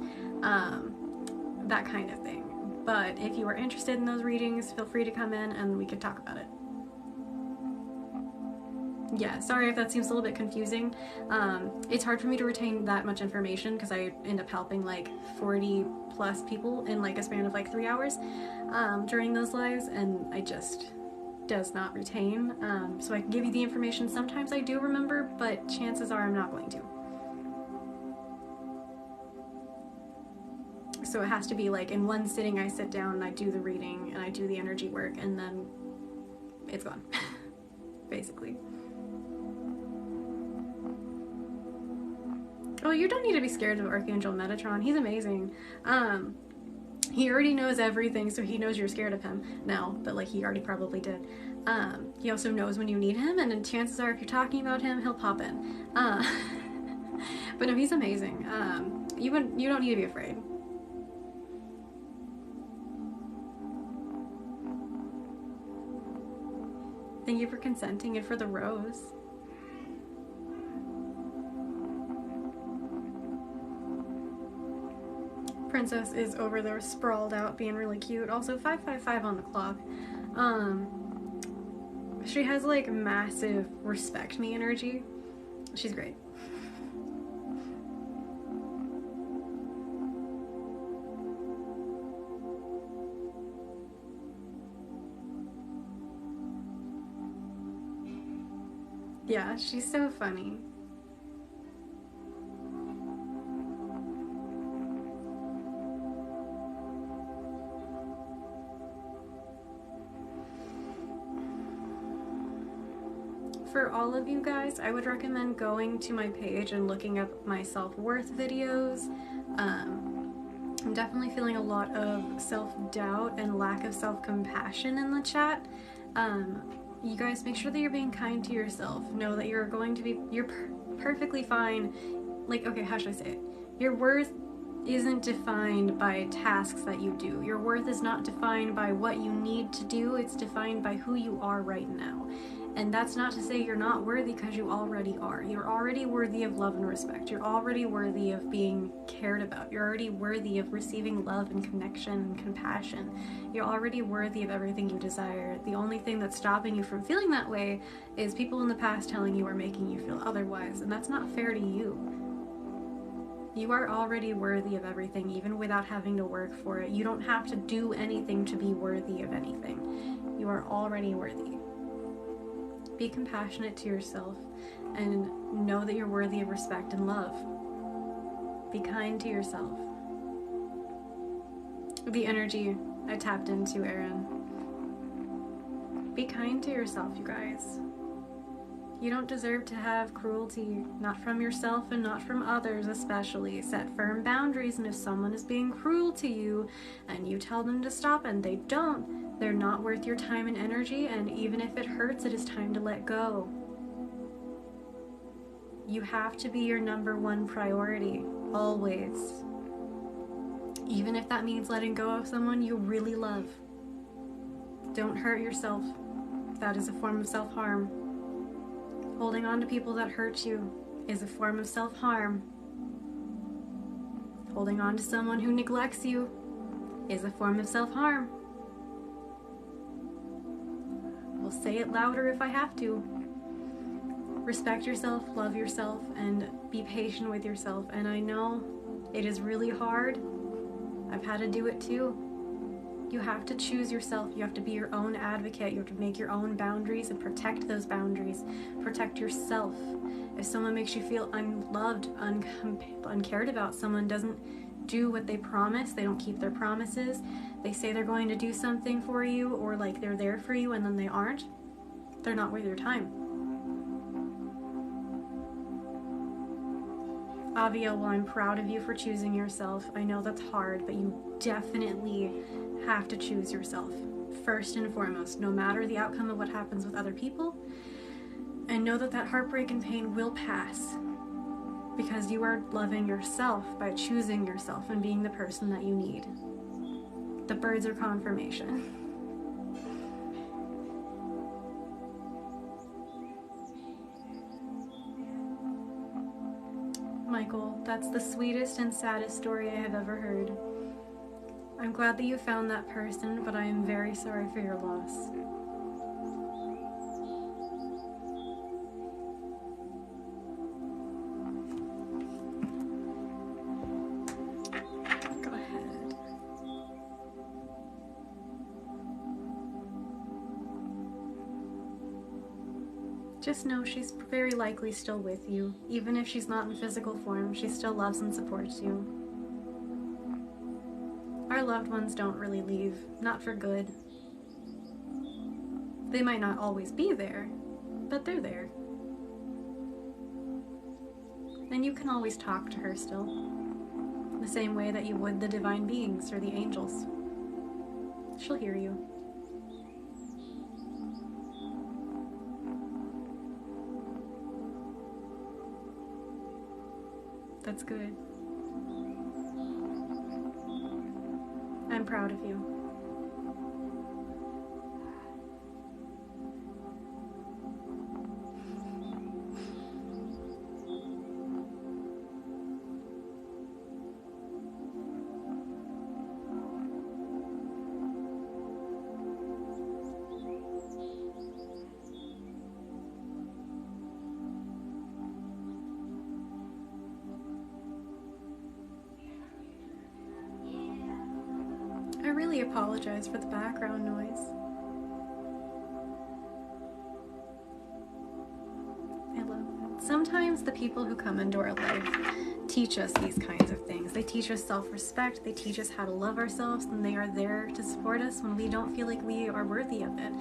that kind of thing. But if you are interested in those readings, feel free to come in and we could talk about it. Yeah, sorry if that seems a little bit confusing. It's hard for me to retain that much information because I end up helping like 40 plus people in like a span of like 3 hours during those lives, and I just does not retain. So I can give you the information. Sometimes I do remember, but chances are I'm not going to. So it has to be like in one sitting, I sit down and I do the reading and I do the energy work, and then it's gone, basically. Oh, you don't need to be scared of Archangel Metatron. He's amazing. He already knows everything, so he knows you're scared of him now, but like he already probably did. He also knows when you need him, and then chances are if you're talking about him, he'll pop in. But no, he's amazing. You don't need to be afraid. Thank you for consenting and for the rose. Princess is over there sprawled out being really cute. Also 555 on the clock. She has like massive respect me energy. She's great. Yeah, she's so funny. For all of you guys, I would recommend going to my page and looking up my self-worth videos. I'm definitely feeling a lot of self-doubt and lack of self-compassion in the chat. You guys, make sure that you're being kind to yourself. Know that you're going to be, you're perfectly fine. Like, okay, how should I say it? Your worth isn't defined by tasks that you do. Your worth is not defined by what you need to do. It's defined by who you are right now. And that's not to say you're not worthy, because you already are. You're already worthy of love and respect. You're already worthy of being cared about. You're already worthy of receiving love and connection and compassion. You're already worthy of everything you desire. The only thing that's stopping you from feeling that way is people in the past telling you or making you feel otherwise, and that's not fair to you. You are already worthy of everything, even without having to work for it. You don't have to do anything to be worthy of anything. You are already worthy. Be compassionate to yourself and know that you're worthy of respect and love. Be kind to yourself. The energy I tapped into, Erin. Be kind to yourself, you guys. You don't deserve to have cruelty, not from yourself and not from others especially. Set firm boundaries, and if someone is being cruel to you and you tell them to stop and they don't, they're not worth your time and energy, and even if it hurts, it is time to let go. You have to be your #1 priority, always. Even if that means letting go of someone you really love. Don't hurt yourself. That is a form of self-harm. Holding on to people that hurt you is a form of self-harm. Holding on to someone who neglects you is a form of self-harm. I'll say it louder if I have to. Respect yourself, love yourself, and be patient with yourself. And I know it is really hard. I've had to do it too. You have to choose yourself. You have to be your own advocate. You have to make your own boundaries and protect those boundaries. Protect yourself. If someone makes you feel unloved, uncared about, someone doesn't do what they promise, they don't keep their promises, they say they're going to do something for you, or like they're there for you and then they aren't, they're not worth your time. Avia, well, I'm proud of you for choosing yourself. I know that's hard, but you definitely have to choose yourself first and foremost, no matter the outcome of what happens with other people. And know that that heartbreak and pain will pass, because you are loving yourself by choosing yourself and being the person that you need. The birds are confirmation. Michael, that's the sweetest and saddest story I have ever heard. I'm glad that you found that person, but I am very sorry for your loss. Go ahead. Just know she's very likely still with you. Even if she's not in physical form, she still loves and supports you. Our loved ones don't really leave, not for good. They might not always be there, but they're there. And you can always talk to her still, the same way that you would the divine beings or the angels. She'll hear you. That's good. I'm proud of you. really apologize for the background noise. I love that. Sometimes the people who come into our life teach us these kinds of things. They teach us self-respect, they teach us how to love ourselves, and they are there to support us when we don't feel like we are worthy of it.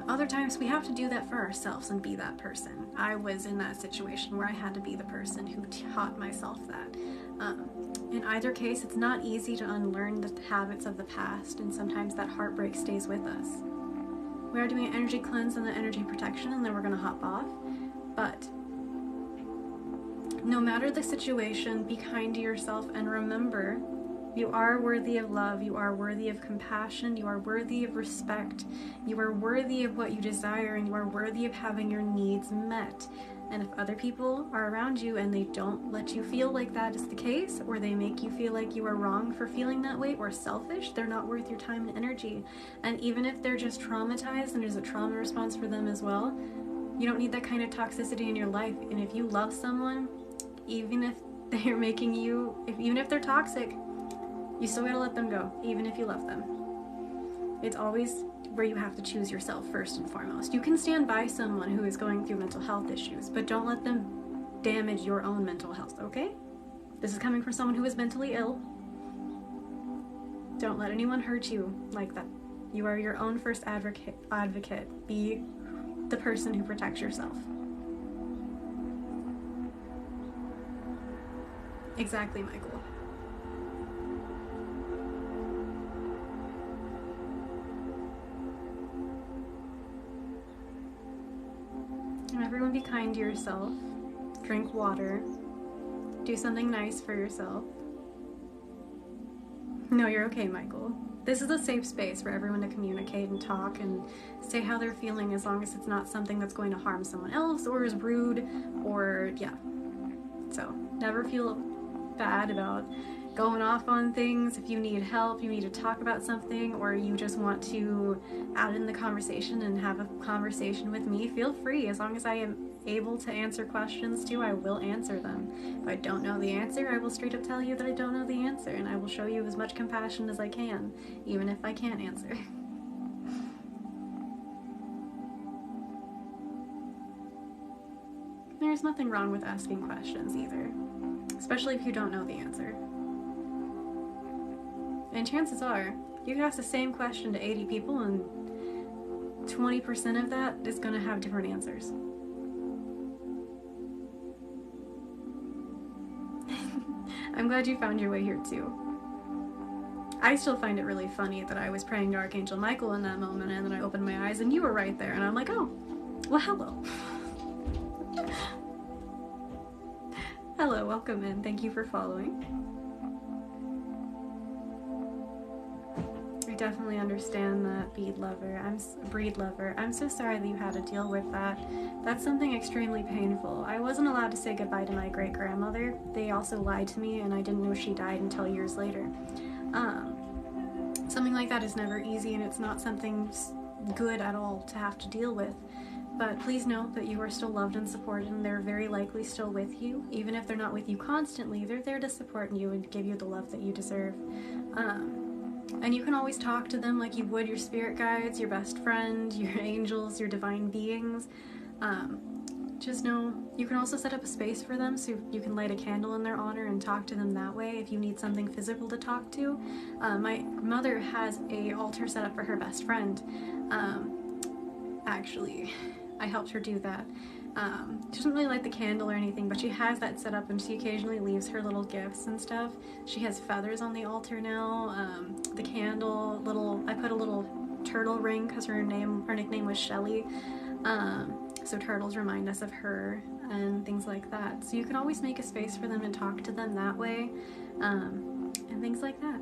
Other times we have to do that for ourselves and be that person. I was in that situation where I had to be the person who taught myself that. In either case, it's not easy to unlearn the habits of the past, and sometimes that heartbreak stays with us. We are doing an energy cleanse and the energy protection, and then we're going to hop off. But no matter the situation, be kind to yourself and remember, you are worthy of love, you are worthy of compassion, you are worthy of respect, you are worthy of what you desire, and you are worthy of having your needs met. And if other people are around you and they don't let you feel like that is the case, or they make you feel like you are wrong for feeling that way or selfish, they're not worth your time and energy. And even if they're just traumatized and there's a trauma response for them as well, you don't need that kind of toxicity in your life. And if you love someone, even if they're making you, even if they're toxic, you still gotta let them go, even if you love them. It's always where you have to choose yourself first and foremost. You can stand by someone who is going through mental health issues, but don't let them damage your own mental health, okay? This is coming from someone who is mentally ill. Don't let anyone hurt you like that. You are your own first advocate. Be the person who protects yourself. Exactly, Michael. And everyone, be kind to yourself. Drink water. Do something nice for yourself. No, you're okay, Michael. This is a safe space for everyone to communicate and talk and say how they're feeling, as long as it's not something that's going to harm someone else or is rude or, yeah. So, never feel bad about going off on things. If you need help, you need to talk about something, or you just want to add in the conversation and have a conversation with me, feel free. As long as I am able to answer questions too, I will answer them. If I don't know the answer, I will straight up tell you that I don't know the answer, and I will show you as much compassion as I can, even if I can't answer. There's nothing wrong with asking questions either, especially if you don't know the answer. And chances are, you can ask the same question to 80 people and 20% of that is going to have different answers. I'm glad you found your way here too. I still find it really funny that I was praying to Archangel Michael in that moment, and then I opened my eyes and you were right there, and I'm like, oh, well, hello. Hello, welcome in. Thank you for following. I definitely understand that, breed lover. I'm so sorry that you had to deal with that. That's something extremely painful. I wasn't allowed to say goodbye to my great-grandmother. They also lied to me, and I didn't know she died until years later. Something like that is never easy, and it's not something good at all to have to deal with. But please know that you are still loved and supported, and they're very likely still with you. Even if they're not with you constantly, they're there to support you and give you the love that you deserve. And you can always talk to them like you would your spirit guides, your best friend, your angels, your divine beings. Just know you can also set up a space for them, so you can light a candle in their honor and talk to them that way if you need something physical to talk to. My mother has an altar set up for her best friend. Actually, I helped her do that. She doesn't really light the candle or anything, but she has that set up, and she occasionally leaves her little gifts and stuff. She has feathers on the altar now. The candle, I put a little turtle ring because her nickname was Shelly. So turtles remind us of her and things like that. So you can always make a space for them and talk to them that way, and things like that.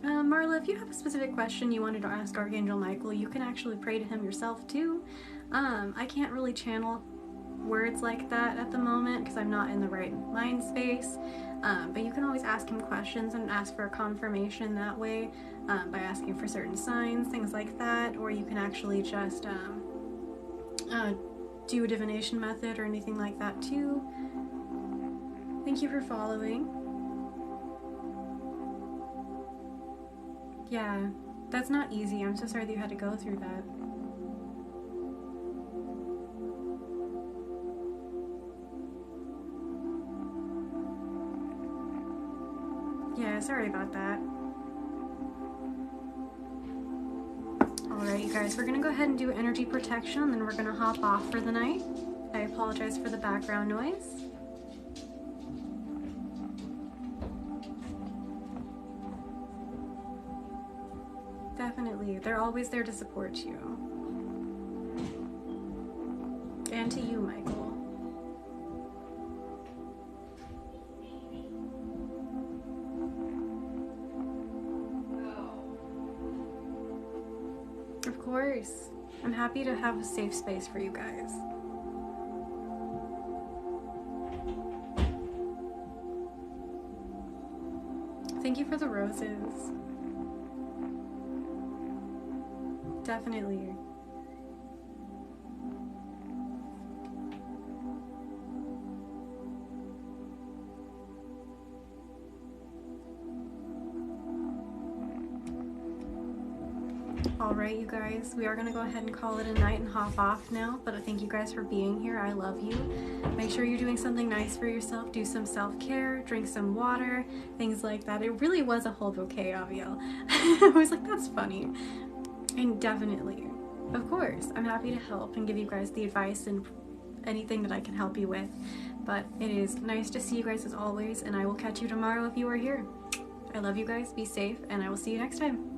Marla, if you have a specific question you wanted to ask Archangel Michael, you can actually pray to him yourself too. I can't really channel words like that at the moment because I'm not in the right mind space, but you can always ask him questions and ask for a confirmation that way, by asking for certain signs, things like that, or you can actually just do a divination method or anything like that too. Thank you for following. Yeah, that's not easy. I'm so sorry that you had to go through that. Yeah, sorry about that. Alright, you guys, we're gonna go ahead and do energy protection, and then we're gonna hop off for the night. I apologize for the background noise. Definitely, they're always there to support you. And to you, Michael. Of course. I'm happy to have a safe space for you guys. Thank you for the roses. Definitely. Alright, you guys, we are going to go ahead and call it a night and hop off now, but thank you guys for being here. I love you. Make sure you're doing something nice for yourself. Do some self-care, drink some water, things like that. It really was a whole bouquet, Aviel. I was like, that's funny. And definitely, of course, I'm happy to help and give you guys the advice and anything that I can help you with. But it is nice to see you guys as always, and I will catch you tomorrow if you are here. I love you guys. Be safe, and I will see you next time.